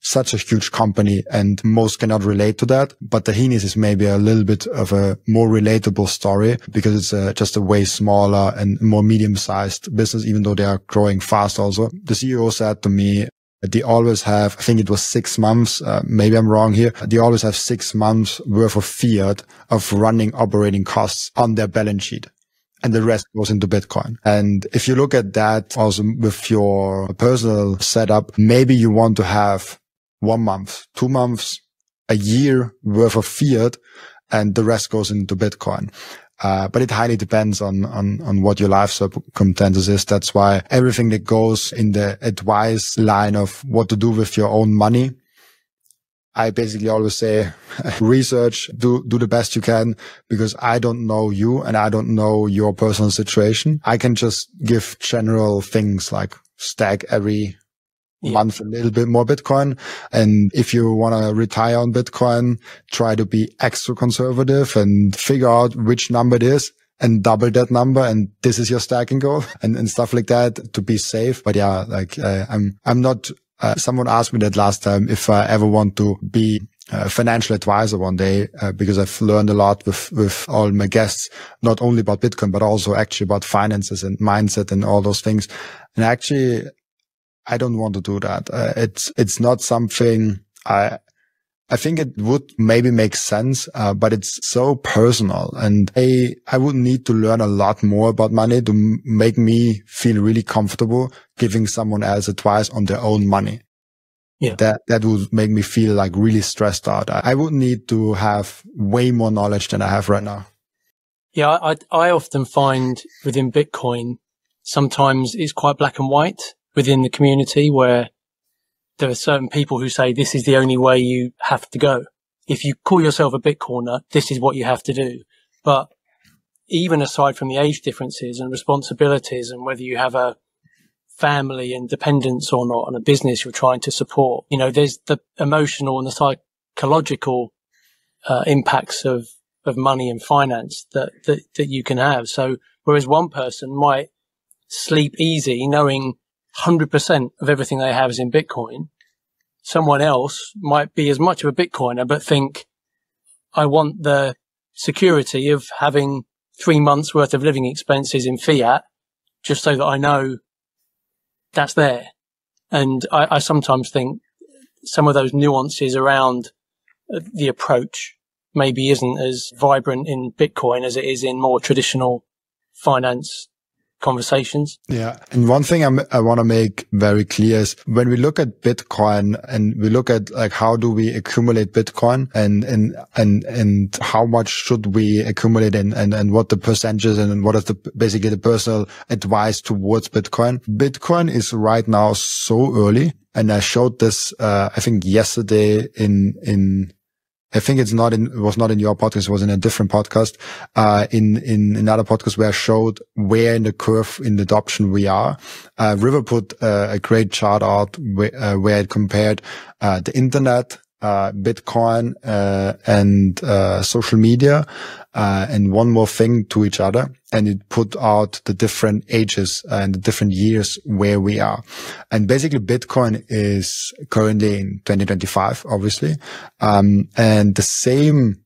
such a huge company and most cannot relate to that. But Tahini's is maybe a little bit of a more relatable story because it's just a way smaller and more medium-sized business, even though they are growing fast also. The CEO said to me, they always have, I think it was 6 months, maybe I'm wrong here. They always have 6 months worth of fiat of running operating costs on their balance sheet. And the rest goes into Bitcoin. And if you look at that also with your personal setup, maybe you want to have 1 month, 2 months, a year worth of fiat, and the rest goes into Bitcoin. But it highly depends on what your life circumstances is. That's why everything that goes in the advice line of what to do with your own money, I basically always say, research, do the best you can, because I don't know you and I don't know your personal situation. I can just give general things like stack every month a little bit more Bitcoin. And if you want to retire on Bitcoin, try to be extra conservative and figure out which number it is and double that number. And this is your stacking goal and stuff like that to be safe. But yeah, like, I'm not, someone asked me that last time if I ever want to be a financial advisor one day, because I've learned a lot with all my guests, not only about Bitcoin, but also actually about finances and mindset and all those things. And actually, I don't want to do that. It's not something I think it would maybe make sense, but it's so personal, and I would need to learn a lot more about money to make me feel really comfortable giving someone else advice on their own money. Yeah. That would make me feel like really stressed out. I would need to have way more knowledge than I have right now. Yeah. I often find within Bitcoin, sometimes it's quite black and white within the community, where there are certain people who say this is the only way you have to go. If you call yourself a Bitcoiner, this is what you have to do. But even aside from the age differences and responsibilities and whether you have a family and dependents or not on a business you're trying to support, you know, there's the emotional and the psychological impacts of money and finance that you can have. So whereas one person might sleep easy knowing 100% of everything they have is in Bitcoin, someone else might be as much of a Bitcoiner, but think, I want the security of having 3 months worth of living expenses in fiat, just so that I know that's there. And I sometimes think some of those nuances around the approach maybe isn't as vibrant in Bitcoin as it is in more traditional finance conversations. Yeah. And one thing I want to make very clear is when we look at Bitcoin and we look at like, how do we accumulate Bitcoin and how much should we accumulate and what the percentages and what is basically the personal advice towards Bitcoin. Bitcoin is right now so early. And I showed this, I think yesterday I think it was not in your podcast. It was in a different podcast, in another podcast where I showed where in the curve in the adoption we are. River put a great chart out where it compared, the internet, Bitcoin, and social media, and one more thing to each other. And it put out the different ages and the different years where we are. And basically Bitcoin is currently in 2025, obviously. And the same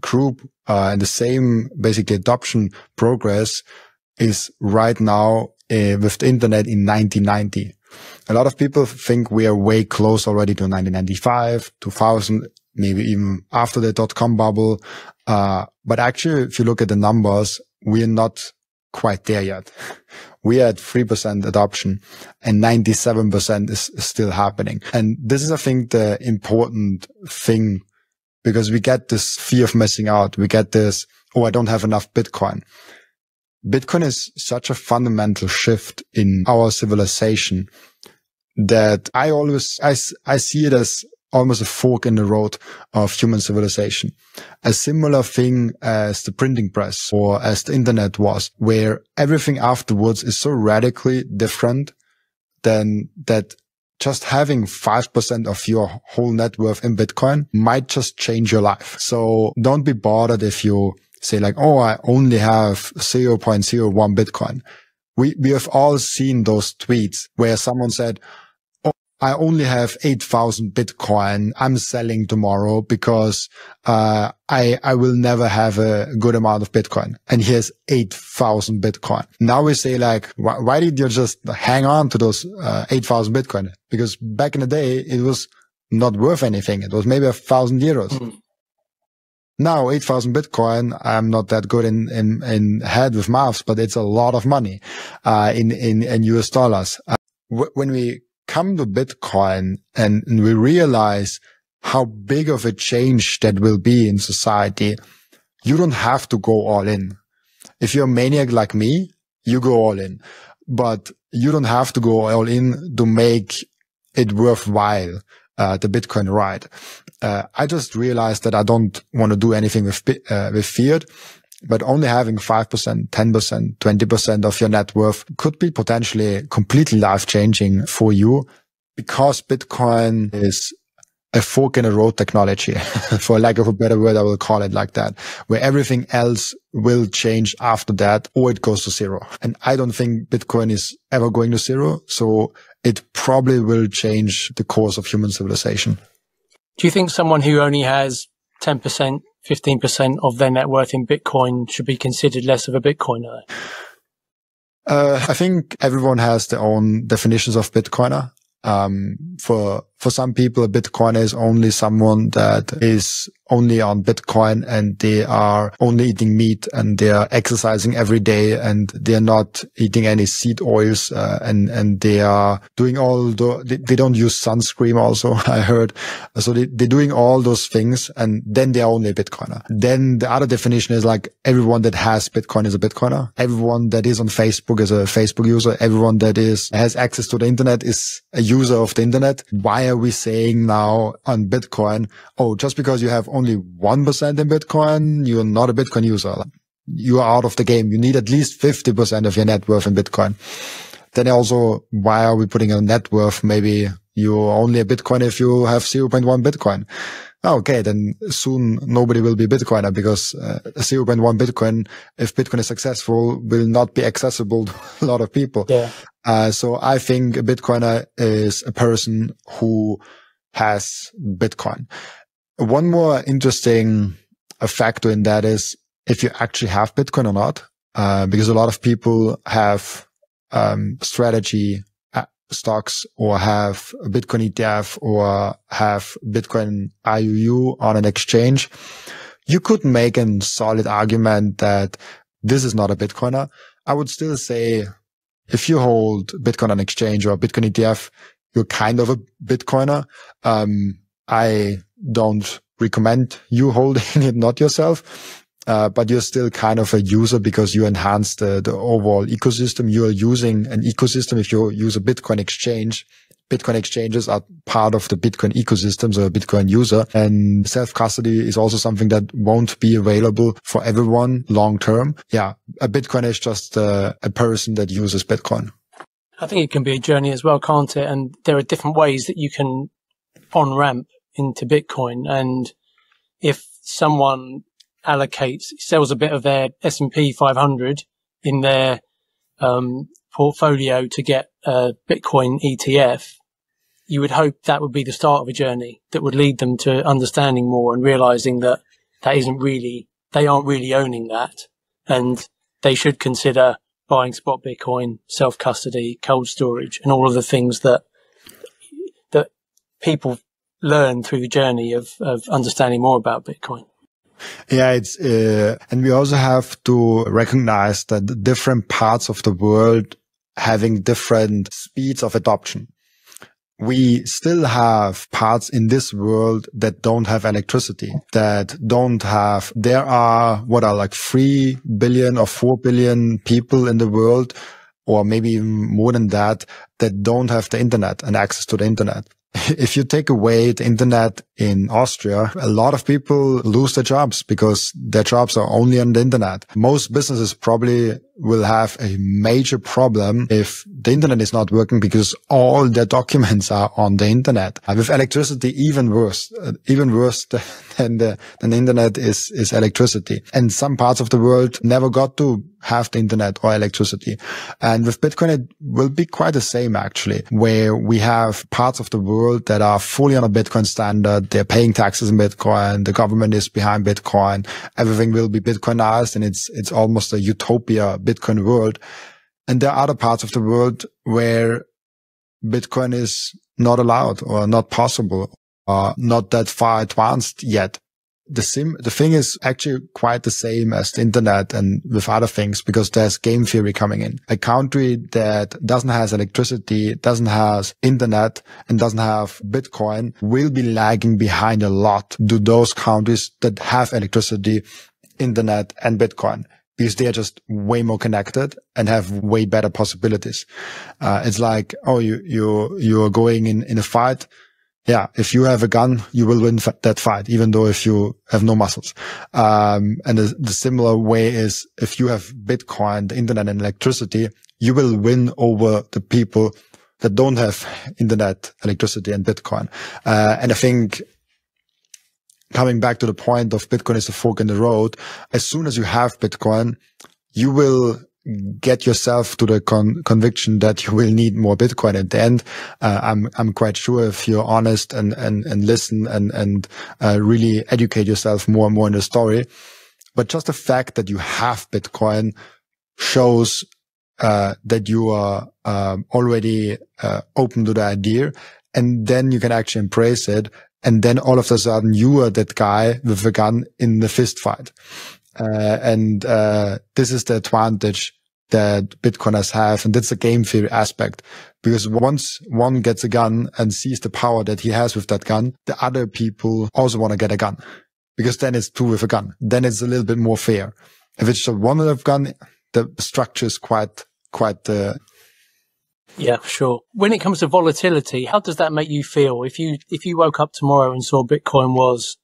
group, and the same basically adoption progress is right now, with the internet in 1990. A lot of people think we are way close already to 1995, 2000, maybe even after the .com bubble. But actually, if you look at the numbers, we are not quite there yet. We are at 3% adoption and 97% is still happening. And this is, I think, the important thing, because we get this fear of missing out. We get this, oh, I don't have enough Bitcoin. Bitcoin is such a fundamental shift in our civilization that I see it as almost a fork in the road of human civilization. A similar thing as the printing press or as the internet was, where everything afterwards is so radically different than that just having 5% of your whole net worth in Bitcoin might just change your life. So don't be bothered if you say like, oh, I only have 0.01 Bitcoin. We have all seen those tweets where someone said, I only have 8,000 Bitcoin. I'm selling tomorrow because, I will never have a good amount of Bitcoin. And here's 8,000 Bitcoin. Now we say like, why did you just hang on to those, 8,000 Bitcoin? Because back in the day, it was not worth anything. It was maybe 1,000 euros. Mm-hmm. Now 8,000 Bitcoin, I'm not that good in head with maths, but it's a lot of money, in US dollars. When we come to Bitcoin and we realize how big of a change that will be in society, you don't have to go all in. If you're a maniac like me, you go all in, but you don't have to go all in to make it worthwhile, the Bitcoin ride. I just realized that I don't want to do anything with fiat, but only having 5%, 10%, 20% of your net worth could be potentially completely life-changing for you, because Bitcoin is a fork in the road technology. For lack of a better word, I will call it like that, where everything else will change after that, or it goes to zero. And I don't think Bitcoin is ever going to zero. So it probably will change the course of human civilization. Do you think someone who only has 10%, 15% of their net worth in Bitcoin should be considered less of a Bitcoiner? I think everyone has their own definitions of Bitcoiner. For some people, a Bitcoiner is only someone that is only on Bitcoin and they are only eating meat and they are exercising every day and they are not eating any seed oils, and they are doing they don't use sunscreen also, I heard. So they're doing all those things and then they're only a Bitcoiner. Then the other definition is like everyone that has Bitcoin is a Bitcoiner. Everyone that is on Facebook is a Facebook user. Everyone that has access to the internet is a user of the internet. Why are we saying now on Bitcoin, oh, just because you have only 1% in Bitcoin, you're not a Bitcoin user. You are out of the game. You need at least 50% of your net worth in Bitcoin. Then also, why are we putting a net worth? Maybe you're only a Bitcoin if you have 0.1 Bitcoin. Okay, then soon nobody will be a Bitcoiner because 0.1 Bitcoin, if Bitcoin is successful, will not be accessible to a lot of people. Yeah. So I think a Bitcoiner is a person who has Bitcoin. One more interesting factor in that is if you actually have Bitcoin or not, because a lot of people have strategy stocks or have a Bitcoin ETF or have Bitcoin IOU on an exchange. You could make a solid argument that this is not a Bitcoiner. I would still say if you hold Bitcoin on exchange or a Bitcoin ETF, you're kind of a Bitcoiner. I don't recommend you holding it, not yourself. But you're still kind of a user because you enhance the overall ecosystem. You are using an ecosystem. If you use a Bitcoin exchange, Bitcoin exchanges are part of the Bitcoin ecosystem, so a Bitcoin user. And self-custody is also something that won't be available for everyone long term. Yeah, a Bitcoin is just a person that uses Bitcoin. I think it can be a journey as well, can't it? And there are different ways that you can on-ramp into Bitcoin. And if someone sells a bit of their S&P 500 in their portfolio to get a Bitcoin ETF, you would hope that would be the start of a journey that would lead them to understanding more and realizing that they aren't really owning that, and they should consider buying spot Bitcoin, self-custody, cold storage, and all of the things that people learn through the journey of understanding more about Bitcoin. Yeah, and we also have to recognize that different parts of the world having different speeds of adoption. We still have parts in this world that don't have electricity, there are like 3 billion or 4 billion people in the world, or maybe even more than that don't have the internet and access to the internet. If you take away the internet in Austria, a lot of people lose their jobs because their jobs are only on the internet. Most businesses probably will have a major problem if the internet is not working because all their documents are on the internet. With electricity, even worse than the internet is electricity. And some parts of the world never got to have the internet or electricity. And with Bitcoin, it will be quite the same actually, where we have parts of the world that are fully on a Bitcoin standard. They're paying taxes in Bitcoin. The government is behind Bitcoin. Everything will be Bitcoinized, and it's almost a utopia Bitcoin world. And there are other parts of the world where Bitcoin is not allowed or not possible or not that far advanced yet. The thing is actually quite the same as the internet and with other things, because there's game theory coming in. A country that doesn't have electricity, doesn't have internet, and doesn't have Bitcoin will be lagging behind a lot to those countries that have electricity, internet, and Bitcoin, because they are just way more connected and have way better possibilities. It's like, you're going in a fight. Yeah, if you have a gun, you will win that fight, even though if you have no muscles. And the similar way is if you have Bitcoin, the internet, and electricity, you will win over the people that don't have internet, electricity, and Bitcoin. And I think coming back to the point of Bitcoin is a fork in the road, as soon as you have Bitcoin, you will get yourself to the conviction that you will need more Bitcoin at the end. I'm quite sure if you're honest and listen and really educate yourself more and more in the story. But just the fact that you have Bitcoin shows that you are already open to the idea, and then you can actually embrace it. And then all of a sudden you are that guy with a gun in the fist fight. And this is the advantage that Bitcoiners have. And that's a game theory aspect, because once one gets a gun and sees the power that he has with that gun, the other people also want to get a gun, because then it's two with a gun. Then it's a little bit more fair. If it's just one with a gun, the structure is quite yeah, sure. When it comes to volatility, how does that make you feel? If you woke up tomorrow and saw Bitcoin was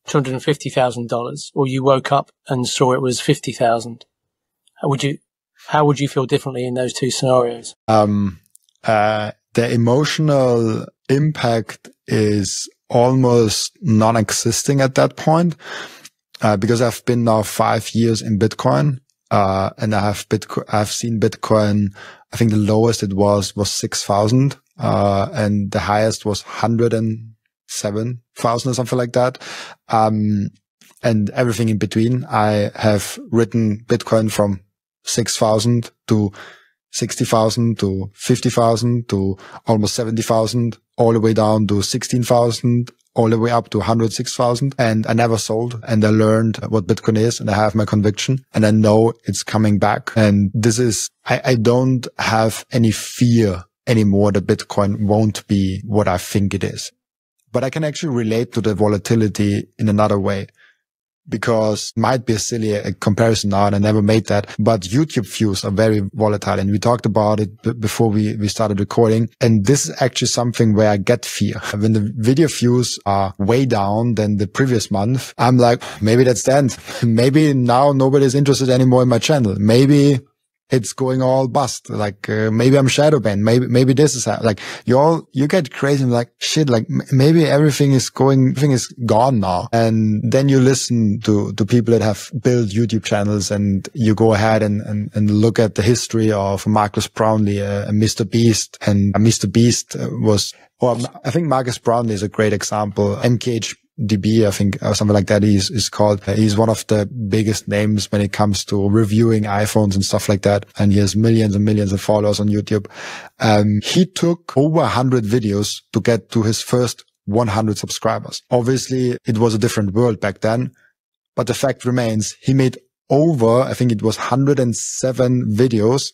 $250,000, or you woke up and saw it was 50,000, how would you feel differently in those two scenarios? The emotional impact is almost non-existing at that point, because I've been now 5 years in Bitcoin, and I've seen Bitcoin. I think the lowest it was 6,000, and the highest was 107,000 or something like that. And everything in between. I have written Bitcoin from 6,000 to 60,000 to 50,000 to almost 70,000, all the way down to 16,000, all the way up to 106,000. And I never sold, and I learned what Bitcoin is, and I have my conviction, and I know it's coming back. And this is, I don't have any fear anymore that Bitcoin won't be what I think it is. But I can actually relate to the volatility in another way, because it might be a silly comparison now, and I never made that, but YouTube views are very volatile. And we talked about it before we started recording. And this is actually something where I get fear. When the video views are way down than the previous month, I'm like, maybe that's the end. Maybe now nobody's interested anymore in my channel. Maybe it's going all bust. Like, maybe I'm shadow banned. Maybe this is like, you get crazy and like, shit, like maybe everything is gone now. And then you listen to people that have built YouTube channels, and you go ahead and look at the history of Marcus Brownlee, Mr. Beast. And Mr. Beast I think Marcus Brownlee is a great example. MKHDB, I think, or something like that is called. He's one of the biggest names when it comes to reviewing iPhones and stuff like that. And he has millions and millions of followers on YouTube. He took over 100 videos to get to his first 100 subscribers. Obviously, it was a different world back then, but the fact remains, he made over, I think it was 107 videos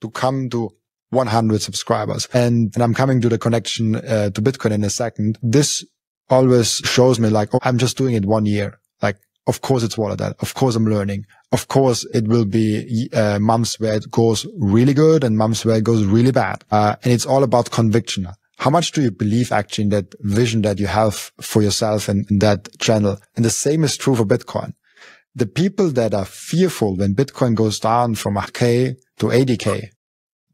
to come to 100 subscribers. And I'm coming to the connection to Bitcoin in a second. This always shows me like, oh, I'm just doing it 1 year. Like, of course it's volatile. Of course I'm learning. Of course it will be months where it goes really good and months where it goes really bad. And it's all about conviction. How much do you believe actually in that vision that you have for yourself and in that channel? And the same is true for Bitcoin. The people that are fearful when Bitcoin goes down from 1K to 80K,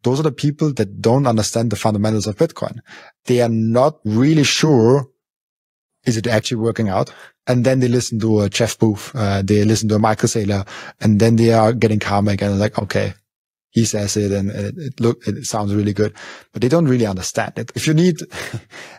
those are the people that don't understand the fundamentals of Bitcoin. They are not really sure, is it actually working out? And then they listen to Jeff Booth, they listen to Michael Saylor, and then they are getting calm again, like, okay, he says it and it sounds really good, but they don't really understand it. If you need,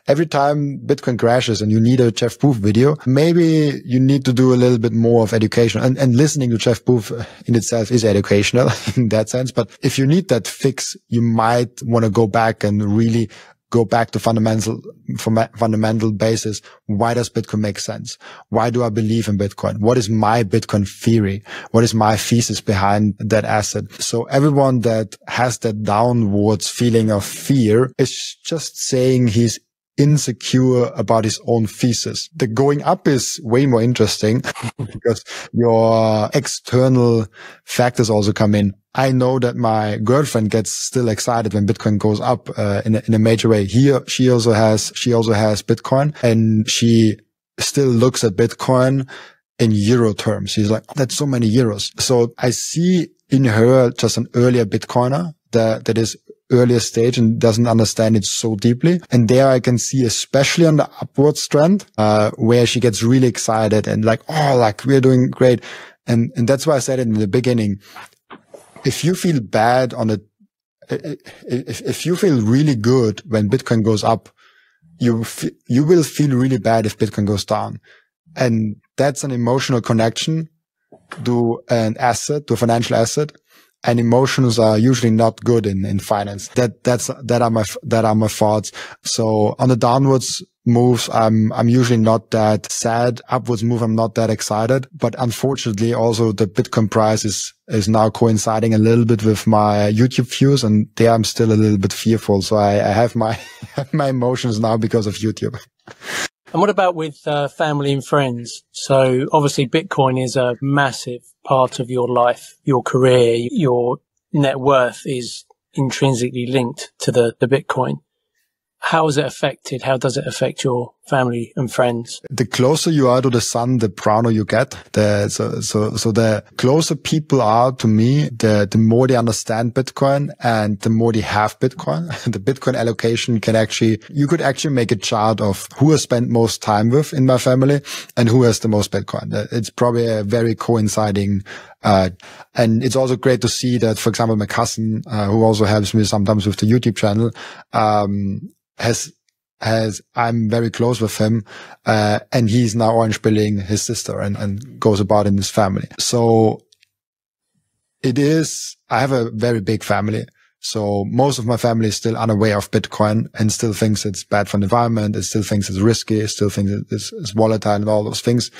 every time Bitcoin crashes and you need a Jeff Booth video, maybe you need to do a little bit more of education, and listening to Jeff Booth in itself is educational in that sense. But if you need that fix, you might want to go back and really go back to fundamental basis. Why does Bitcoin make sense? Why do I believe in Bitcoin? What is my Bitcoin theory? What is my thesis behind that asset? So everyone that has that downwards feeling of fear is just saying he's insecure about his own thesis. The going up is way more interesting because your external factors also come in. I know that my girlfriend gets still excited when Bitcoin goes up in a major way. She also has Bitcoin, and she still looks at Bitcoin in euro terms. She's like, oh, that's so many euros. So I see in her just an earlier Bitcoiner that is earlier stage and doesn't understand it so deeply. And there I can see, especially on the upwards trend, where she gets really excited and like, oh, like we're doing great. And that's why I said it in the beginning. If you feel bad if you feel really good when Bitcoin goes up, you will feel really bad if Bitcoin goes down. And that's an emotional connection to an asset, to a financial asset. And emotions are usually not good in finance. That are my thoughts. So on the downwards moves, I'm usually not that sad. Upwards move, I'm not that excited. But unfortunately, also the Bitcoin price is now coinciding a little bit with my YouTube views, and there I'm still a little bit fearful. So I have my emotions now because of YouTube. And what about with family and friends? So obviously Bitcoin is a massive part of your life, your career, your net worth is intrinsically linked to the Bitcoin. How is it affected? How does it affect your family and friends? The closer you are to the sun, the browner you get. So the closer people are to me, the more they understand Bitcoin and the more they have Bitcoin. The Bitcoin allocation you could actually make a chart of who I spend most time with in my family and who has the most Bitcoin. It's probably a very coinciding, and it's also great to see that, for example, my cousin, who also helps me sometimes with the YouTube channel, I'm very close with him, and he's now orange billing his sister and goes about in his family. So I have a very big family. So most of my family is still unaware of Bitcoin and still thinks it's bad for the environment. It still thinks it's risky. It still thinks it's volatile and all those things.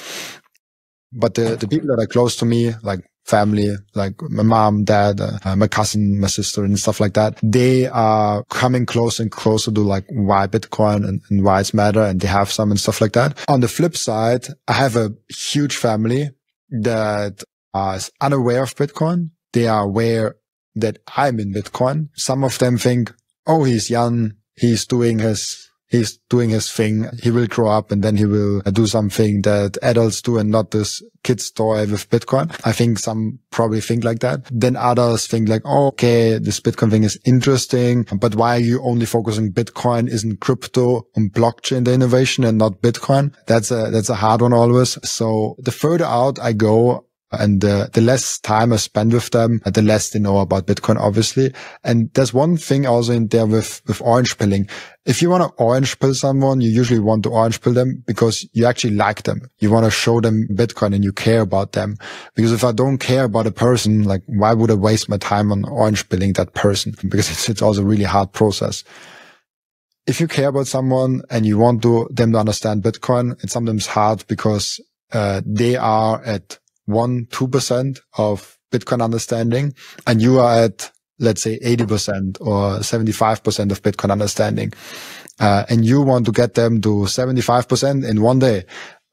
But the people that are close to me, like family, like my mom, dad, my cousin, my sister and stuff like that, they are coming closer and closer to like why Bitcoin and why it's matter, and they have some and stuff like that. On the flip side, I have a huge family that is unaware of Bitcoin. They are aware that I'm in Bitcoin. Some of them think, oh, he's young. He's doing his thing. He will grow up and then he will do something that adults do and not this kid's toy with Bitcoin. I think some probably think like that. Then others think like, oh, okay, this Bitcoin thing is interesting, but why are you only focusing Bitcoin? Isn't crypto and blockchain the innovation and not Bitcoin? That's a hard one always. So the further out I go, and the less time I spend with them, the less they know about Bitcoin, obviously. And there's one thing also in there with orange pilling. If you want to orange pill someone, you usually want to orange pill them because you actually like them. You want to show them Bitcoin and you care about them. Because if I don't care about a person, like why would I waste my time on orange pilling that person? Because it's also a really hard process. If you care about someone and you want them to understand Bitcoin, it's sometimes hard because they are at 1-2% of Bitcoin understanding, and you are at, let's say, 80% or 75% of Bitcoin understanding. And you want to get them to 75% in one day.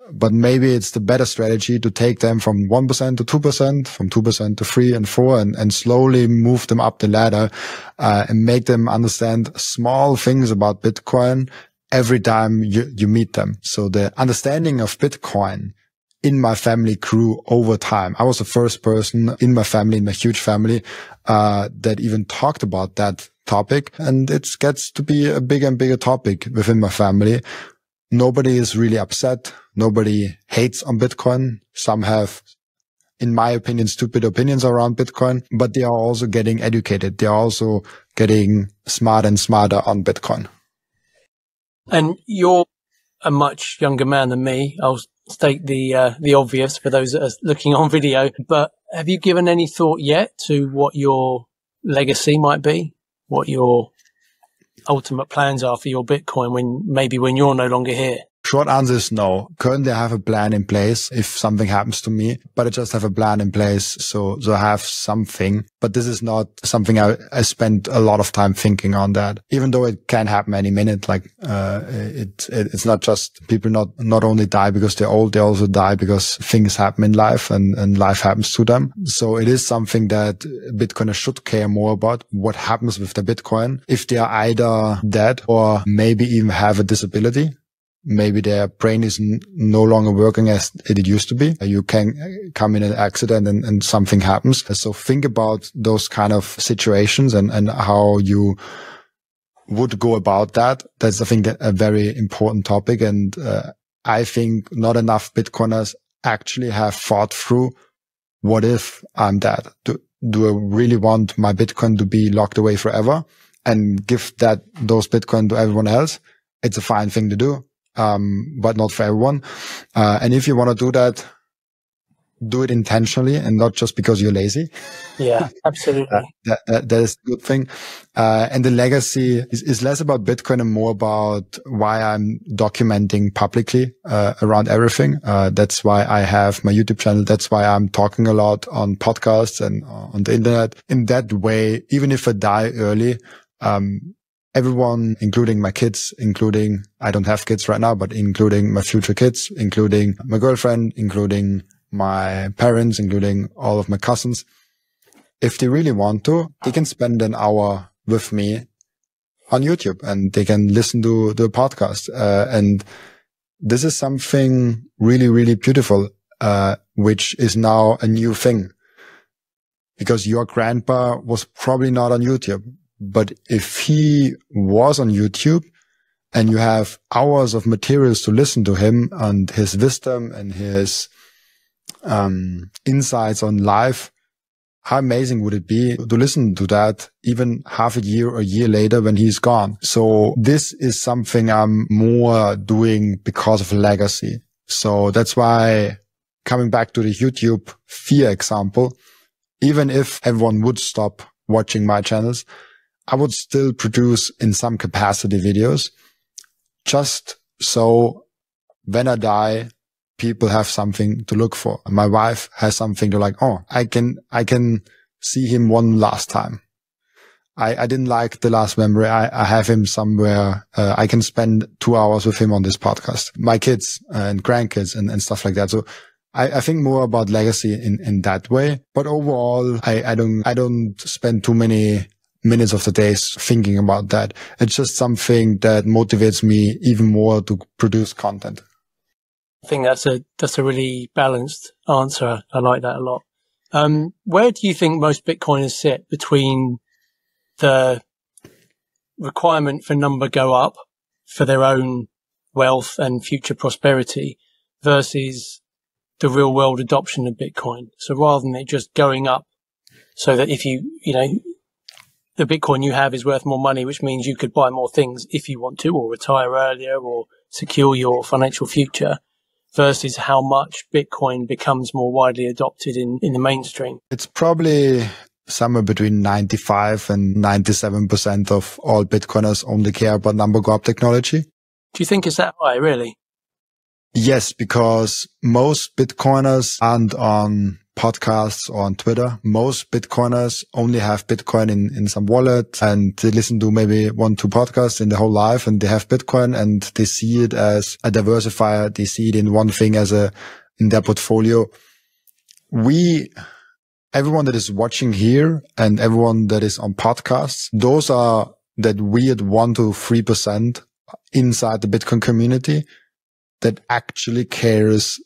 But maybe it's the better strategy to take them from 1% to 2%, from 2% to 3 and 4, and slowly move them up the ladder, and make them understand small things about Bitcoin every time you meet them. So the understanding of Bitcoin in my family grew over time. I was the first person in my family, in my huge family, that even talked about that topic. And it gets to be a bigger and bigger topic within my family. Nobody is really upset. Nobody hates on Bitcoin. Some have, in my opinion, stupid opinions around Bitcoin, but they are also getting educated. They are also getting smarter and smarter on Bitcoin. And you're a much younger man than me. I'll state the obvious for those that are looking on video, but have you given any thought yet to what your legacy might be? What your ultimate plans are for your Bitcoin when you're no longer here? Short answer is no. Currently, I have a plan in place if something happens to me, but I just have a plan in place. So I have something, but this is not something I spend a lot of time thinking on that, even though it can happen any minute. Like, it's not just people not only die because they're old, they also die because things happen in life and life happens to them. So it is something that Bitcoiners should care more about, what happens with the Bitcoin if they are either dead or maybe even have a disability. Maybe their brain is no longer working as it used to be. You can come in an accident and something happens. So think about those kind of situations and how you would go about that. That's, I think, a very important topic. And I think not enough Bitcoiners actually have thought through, what if I'm dead? Do I really want my Bitcoin to be locked away forever and give those Bitcoin to everyone else? It's a fine thing to do. But not for everyone. And if you want to do that, do it intentionally and not just because you're lazy. Yeah, absolutely. That is a good thing. And the legacy is less about Bitcoin and more about why I'm documenting publicly, around everything. That's why I have my YouTube channel. That's why I'm talking a lot on podcasts and on the internet. In that way, even if I die early, everyone, including my kids, I don't have kids right now, but including my future kids, including my girlfriend, including my parents, including all of my cousins, if they really want to, they can spend an hour with me on YouTube and they can listen to the podcast. And this is something really, really beautiful, which is now a new thing, because your grandpa was probably not on YouTube. But if he was on YouTube and you have hours of materials to listen to him and his wisdom and his insights on life, how amazing would it be to listen to that even half a year or a year later when he's gone? So this is something I'm more doing because of legacy. So that's why, coming back to the YouTube fear example, even if everyone would stop watching my channels, I would still produce in some capacity videos, just so when I die, people have something to look for. My wife has something to like, oh, I can see him one last time. I didn't like the last memory. I have him somewhere. I can spend 2 hours with him on this podcast, my kids and grandkids and stuff like that. So I think more about legacy in that way. But overall, I don't spend too many minutes of the days thinking about that. It's just something that motivates me even more to produce content. I think that's a really balanced answer. I like that a lot. Where do you think most Bitcoiners sit between the requirement for number go up for their own wealth and future prosperity versus the real world adoption of Bitcoin? So rather than it just going up so that if the Bitcoin you have is worth more money, which means you could buy more things if you want to, or retire earlier, or secure your financial future, versus how much Bitcoin becomes more widely adopted in the mainstream? It's probably somewhere between 95 and 97% of all Bitcoiners only care about number go up technology. Do you think it's that high, really? Yes, because most Bitcoiners aren't on podcasts or on Twitter. Most Bitcoiners only have Bitcoin in some wallet, and they listen to maybe 1-2 podcasts in their whole life, and they have Bitcoin and they see it as a diversifier. They see it in one thing in their portfolio. Everyone that is watching here and everyone that is on podcasts, those are that weird 1-3% inside the Bitcoin community that actually cares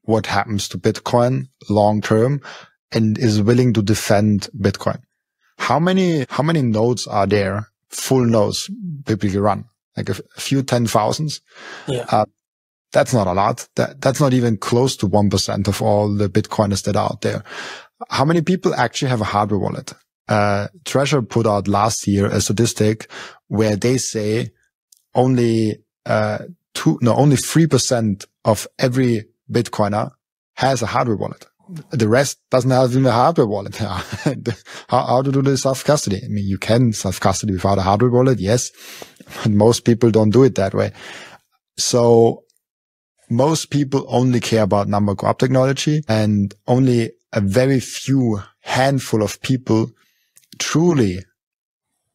what happens to Bitcoin long term and is willing to defend Bitcoin. How many nodes are there? Full nodes typically run like a few 10,000s. Yeah. That's not a lot. That's not even close to 1% of all the Bitcoiners that are out there. How many people actually have a hardware wallet? Treasure put out last year a statistic where they say only 3% of every Bitcoiner has a hardware wallet. The rest doesn't have even a hardware wallet. How to do the self-custody? I mean, you can self-custody without a hardware wallet, yes, but most people don't do it that way. So most people only care about number go up technology, and only a very few handful of people truly,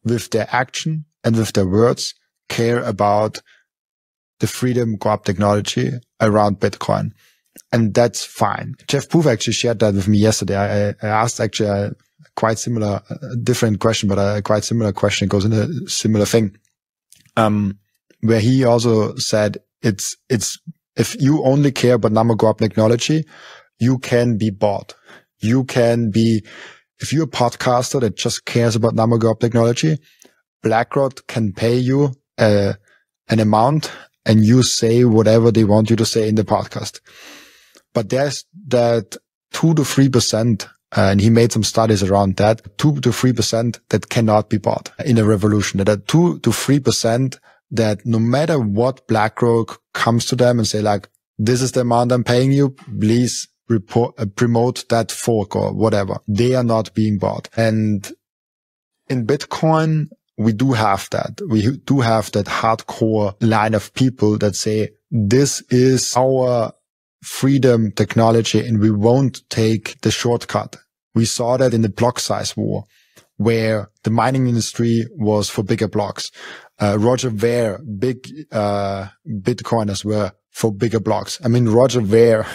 with their action and with their words, care about the freedom go up technology around Bitcoin. And that's fine. Jeff Poof actually shared that with me yesterday. I asked actually a quite similar, different question, but a quite similar question. It goes in a similar thing. Where he also said it's, if you only care about number go up technology, you can be bought. You can be, if you're a podcaster that just cares about number go up technology, BlackRock can pay you an amount and you say whatever they want you to say in the podcast. But there's that 2-3%, and he made some studies around that, 2-3% that cannot be bought in a revolution. That are 2-3% that no matter what BlackRock comes to them and say like, this is the amount I'm paying you, please promote that fork or whatever. They are not being bought. And in Bitcoin, we do have that. We do have that hardcore line of people that say, this is our freedom technology and we won't take the shortcut. We saw that in the block size war, where the mining industry was for bigger blocks. Roger Ver, big Bitcoiners were for bigger blocks. I mean, Roger Ver,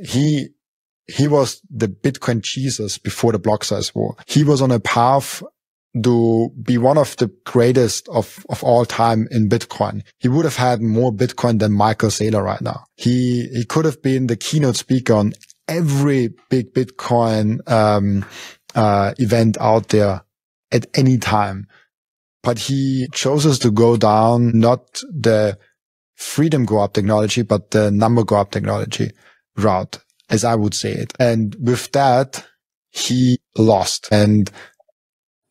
he was the Bitcoin Jesus before the block size war. He was on a path to be one of the greatest of all time in Bitcoin. He would have had more Bitcoin than Michael Saylor right now. He could have been the keynote speaker on every big Bitcoin event out there at any time. But he chose to go down not the freedom go up technology, but the number go up technology route, as I would say it. And with that, he lost. And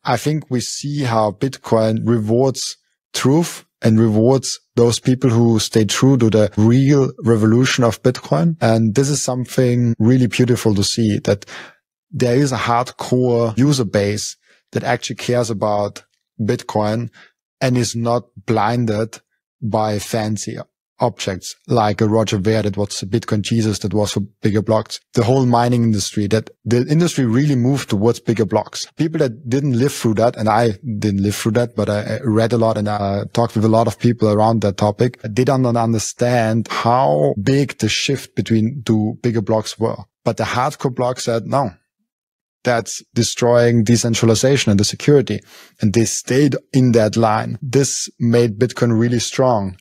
I think we see how Bitcoin rewards truth and rewards those people who stay true to the real revolution of Bitcoin. And this is something really beautiful to see, that there is a hardcore user base that actually cares about Bitcoin and is not blinded by fancy objects like a Roger Ver that was a Bitcoin Jesus that was for bigger blocks. The whole mining industry, that the industry really moved towards bigger blocks. People that didn't live through that, and I didn't live through that, but I read a lot and I talked with a lot of people around that topic, they don't understand how big the shift between two bigger blocks were. But the hardcore block said, no, that's destroying decentralization and the security. And they stayed in that line. This made Bitcoin really strong.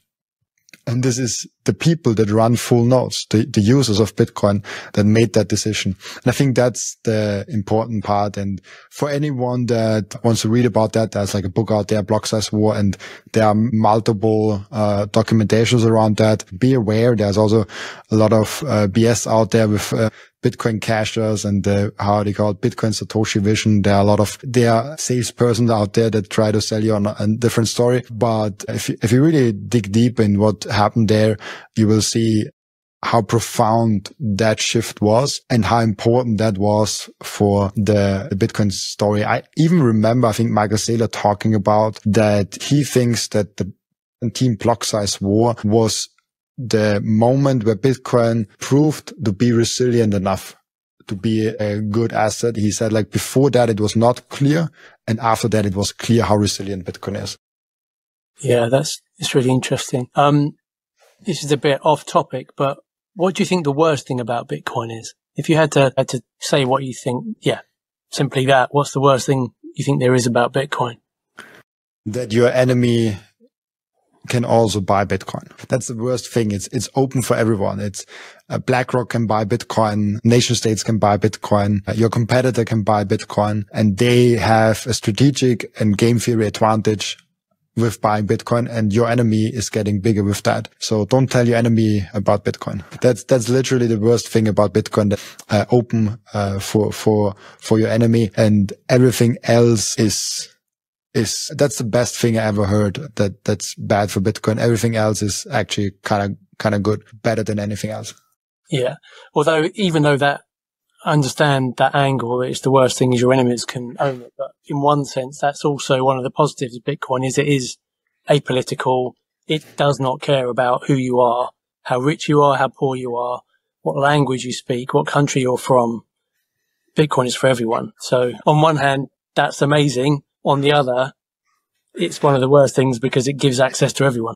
And this is the people that run full nodes, the users of Bitcoin that made that decision. And I think that's the important part. And for anyone that wants to read about that, there's like a book out there, Block Size War, and there are multiple documentations around that. Be aware. There's also a lot of BS out there with Bitcoin cashers and how they call it Bitcoin Satoshi vision. There are a lot of salespersons out there that try to sell you on a different story. But if you really dig deep in what happened there, you will see how profound that shift was and how important that was for the Bitcoin story. I even remember, I think Michael Saylor talking about that he thinks that the Team Block Size War was the moment where Bitcoin proved to be resilient enough to be a good asset. He said, like, before that, it was not clear. And after that, it was clear how resilient Bitcoin is. Yeah, it's really interesting. This is a bit off topic, but what do you think the worst thing about Bitcoin is? If you had to say what you think, simply that, what's the worst thing you think there is about Bitcoin? That your enemy can also buy Bitcoin. That's the worst thing. It's open for everyone. It's BlackRock can buy Bitcoin. Nation states can buy Bitcoin. Your competitor can buy Bitcoin, and they have a strategic and game theory advantage with buying Bitcoin, and your enemy is getting bigger with that. So don't tell your enemy about Bitcoin. That's literally the worst thing about Bitcoin, that open for your enemy, and everything else is that's the best thing I ever heard, that's bad for Bitcoin. Everything else is actually kind of good, better than anything else. Yeah. Although, even though that, I understand that angle, it's the worst thing is your enemies can own it. But in one sense, that's also one of the positives of Bitcoin, is it is apolitical. It does not care about who you are, how rich you are, how poor you are, what language you speak, what country you're from. Bitcoin is for everyone. So on one hand, that's amazing. On the other, it's one of the worst things because it gives access to everyone.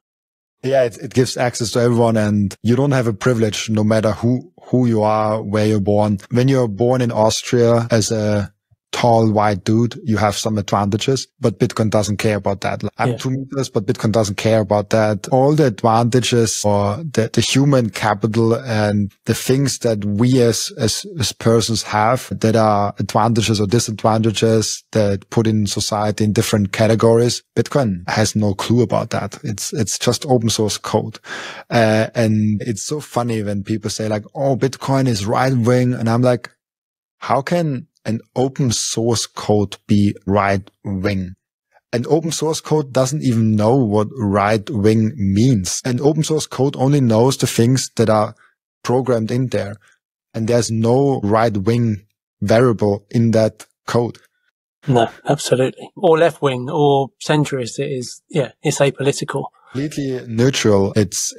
Yeah, it gives access to everyone, and you don't have a privilege no matter who you are, where you're born. When you're born in Austria as a tall white dude, you have some advantages, but Bitcoin doesn't care about that. I'm 2 meters, but Bitcoin doesn't care about that. All the advantages or the human capital and the things that we as persons have that are advantages or disadvantages that put in society in different categories, Bitcoin has no clue about that. It's just open source code. And it's so funny when people say like, oh, Bitcoin is right wing. And I'm like, how can an open source code be right wing? And open source code doesn't even know what right wing means. And open source code only knows the things that are programmed in there. And there's no right wing variable in that code. No, absolutely. Or left wing or centrist. It's apolitical. Completely neutral. It's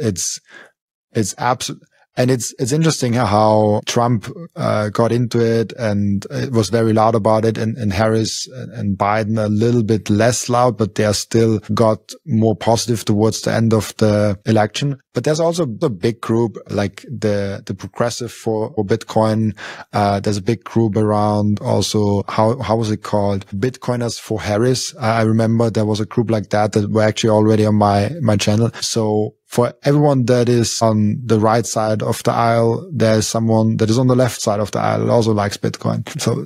absolute. And it's interesting how Trump got into it and it was very loud about it, and Harris and Biden a little bit less loud, but they are still got more positive towards the end of the election. But there's also a big group like the progressive for Bitcoin. There's a big group around also, how was it called? Bitcoiners for Harris. I remember there was a group like that were actually already on my channel. So for everyone that is on the right side of the aisle, there's someone that is on the left side of the aisle that also likes Bitcoin. So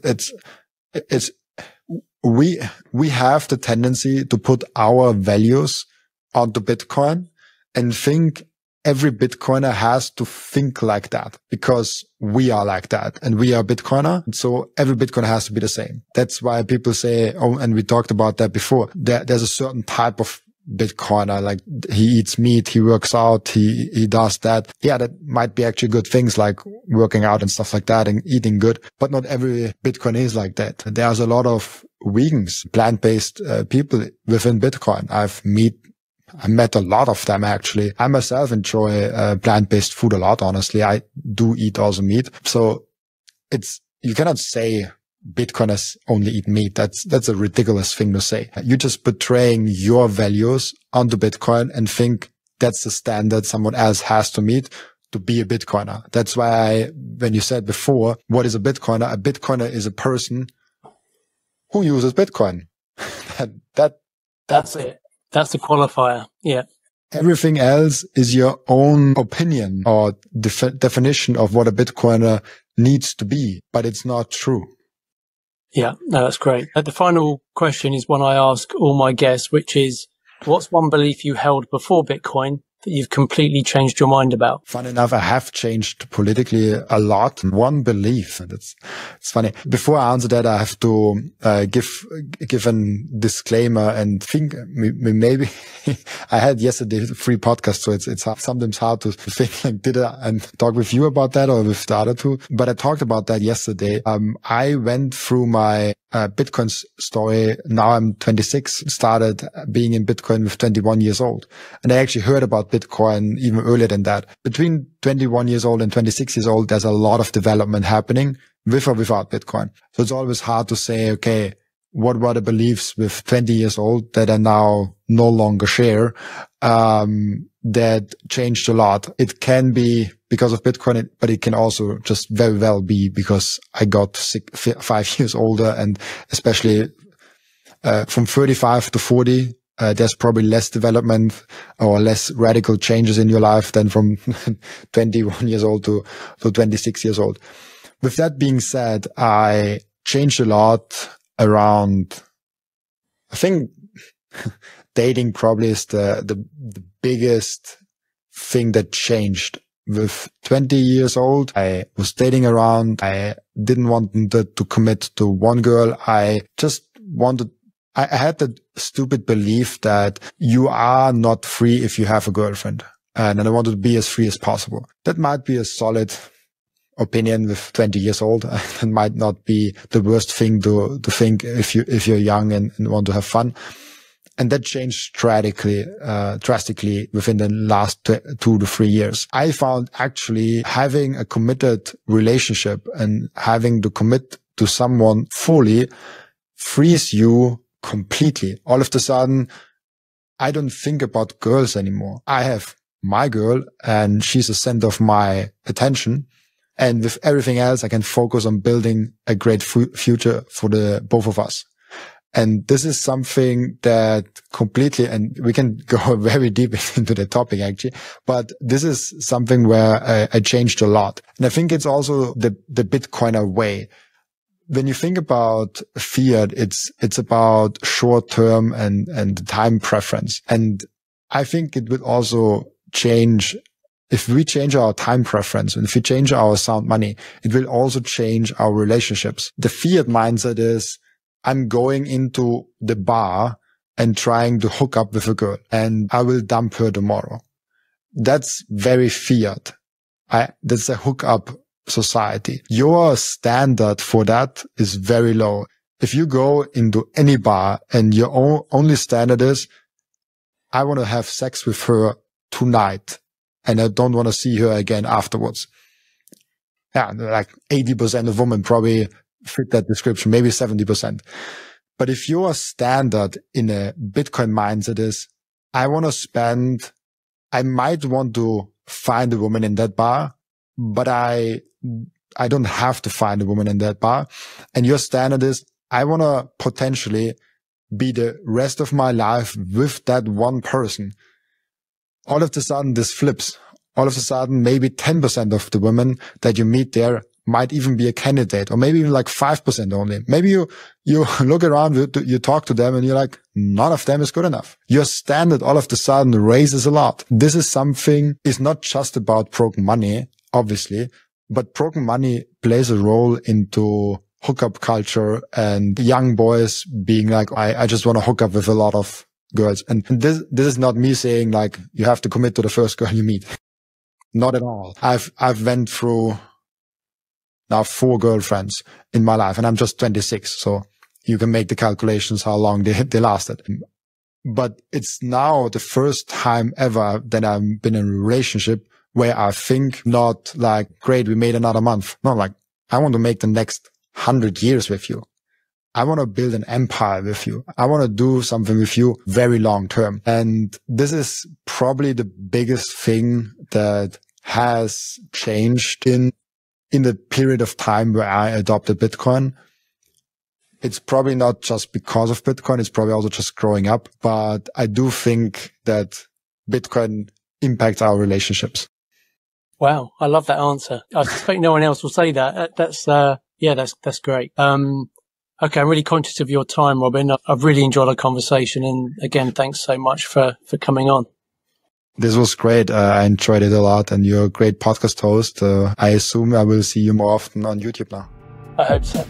we have the tendency to put our values onto Bitcoin and think every Bitcoiner has to think like that because we are like that and we are Bitcoiner. So every Bitcoiner has to be the same. That's why people say, oh, and we talked about that before, there's a certain type of Bitcoiner. Like he eats meat, he works out, he does that. Yeah, that might be actually good things like working out and stuff like that and eating good. But not every Bitcoiner is like that. There's a lot of vegans, plant-based people within Bitcoin. I met a lot of them actually. I myself enjoy plant-based food a lot, honestly. I do eat also meat. So you cannot say Bitcoiners only eat meat. That's a ridiculous thing to say. You're just betraying your values onto Bitcoin and think that's the standard someone else has to meet to be a Bitcoiner. That's why when you said before, what is a Bitcoiner? A Bitcoiner is a person who uses Bitcoin. That's it. That's the qualifier. Yeah. Everything else is your own opinion or definition of what a Bitcoiner needs to be, but it's not true. Yeah, no, that's great. The final question is one I ask all my guests, which is, what's one belief you held before Bitcoin that you've completely changed your mind about? Fun enough, I have changed politically a lot. One belief, and it's funny. Before I answer that, I have to give a disclaimer and think maybe I had yesterday 3 podcasts, so it's sometimes hard to think like, did I and talk with you about that or with the other 2? But I talked about that yesterday. I went through my Bitcoin story. Now I'm 26, started being in Bitcoin with 21 years old. And I actually heard about Bitcoin even earlier than that. Between 21 years old and 26 years old, there's a lot of development happening with or without Bitcoin. So it's always hard to say, okay, what were the beliefs with 20 years old that I now no longer share, that changed a lot. It can be because of Bitcoin, but it can also just very well be because I got 5 years older, and especially from 35 to 40, there's probably less development or less radical changes in your life than from 21 years old to 26 years old. With that being said, I changed a lot around, I think dating probably is the biggest thing that changed. With 20 years old, I was dating around. I didn't want to commit to one girl. I had that stupid belief that you are not free if you have a girlfriend. And I wanted to be as free as possible. That might be a solid opinion with 20 years old. That might not be the worst thing to think if you're young and want to have fun. And that changed drastically within the last 2 to 3 years. I found actually having a committed relationship and having to commit to someone fully frees you completely. All of a sudden, I don't think about girls anymore. I have my girl and she's the center of my attention. And with everything else, I can focus on building a great future for the both of us. And this is something that completely, and we can go very deep into the topic actually, but this is something where I changed a lot. And I think it's also the Bitcoiner way. When you think about fiat, it's about short term and time preference. And I think it will also change. If we change our time preference and if we change our sound money, it will also change our relationships. The fiat mindset is, I'm going into the bar and trying to hook up with a girl and I will dump her tomorrow. That's very fiat. That's a hookup society. Your standard for that is very low. If you go into any bar and your only standard is, I want to have sex with her tonight and I don't want to see her again afterwards. Yeah, like 80% of women probably fit that description, maybe 70%. But if your standard in a Bitcoin mindset is, I might want to find a woman in that bar, but I don't have to find a woman in that bar. And your standard is, I want to potentially be the rest of my life with that one person. All of a sudden this flips. All of a sudden, maybe 10% of the women that you meet there might even be a candidate, or maybe even like 5% only. Maybe you look around, you talk to them and you're like, none of them is good enough. Your standard all of a sudden raises a lot. This is something, is not just about broken money, obviously, but broken money plays a role into hookup culture and young boys being like, I just want to hook up with a lot of girls. And this is not me saying like, you have to commit to the first girl you meet. Not at all. I've went through now 4 girlfriends in my life, and I'm just 26. So you can make the calculations how long they lasted. But it's now the first time ever that I've been in a relationship where I think not like, great, we made another month. No, like, I want to make the next 100 years with you. I want to build an empire with you. I want to do something with you very long term. And this is probably the biggest thing that has changed in the period of time where I adopted Bitcoin. It's probably not just because of Bitcoin. It's probably also just growing up. But I do think that Bitcoin impacts our relationships. Wow. I love that answer. I suspect no one else will say that. That's great. Okay. I'm really conscious of your time, Robin. I've really enjoyed our conversation. And again, thanks so much for coming on. This was great. I enjoyed it a lot. And you're a great podcast host. I assume I will see you more often on YouTube now. I hope so.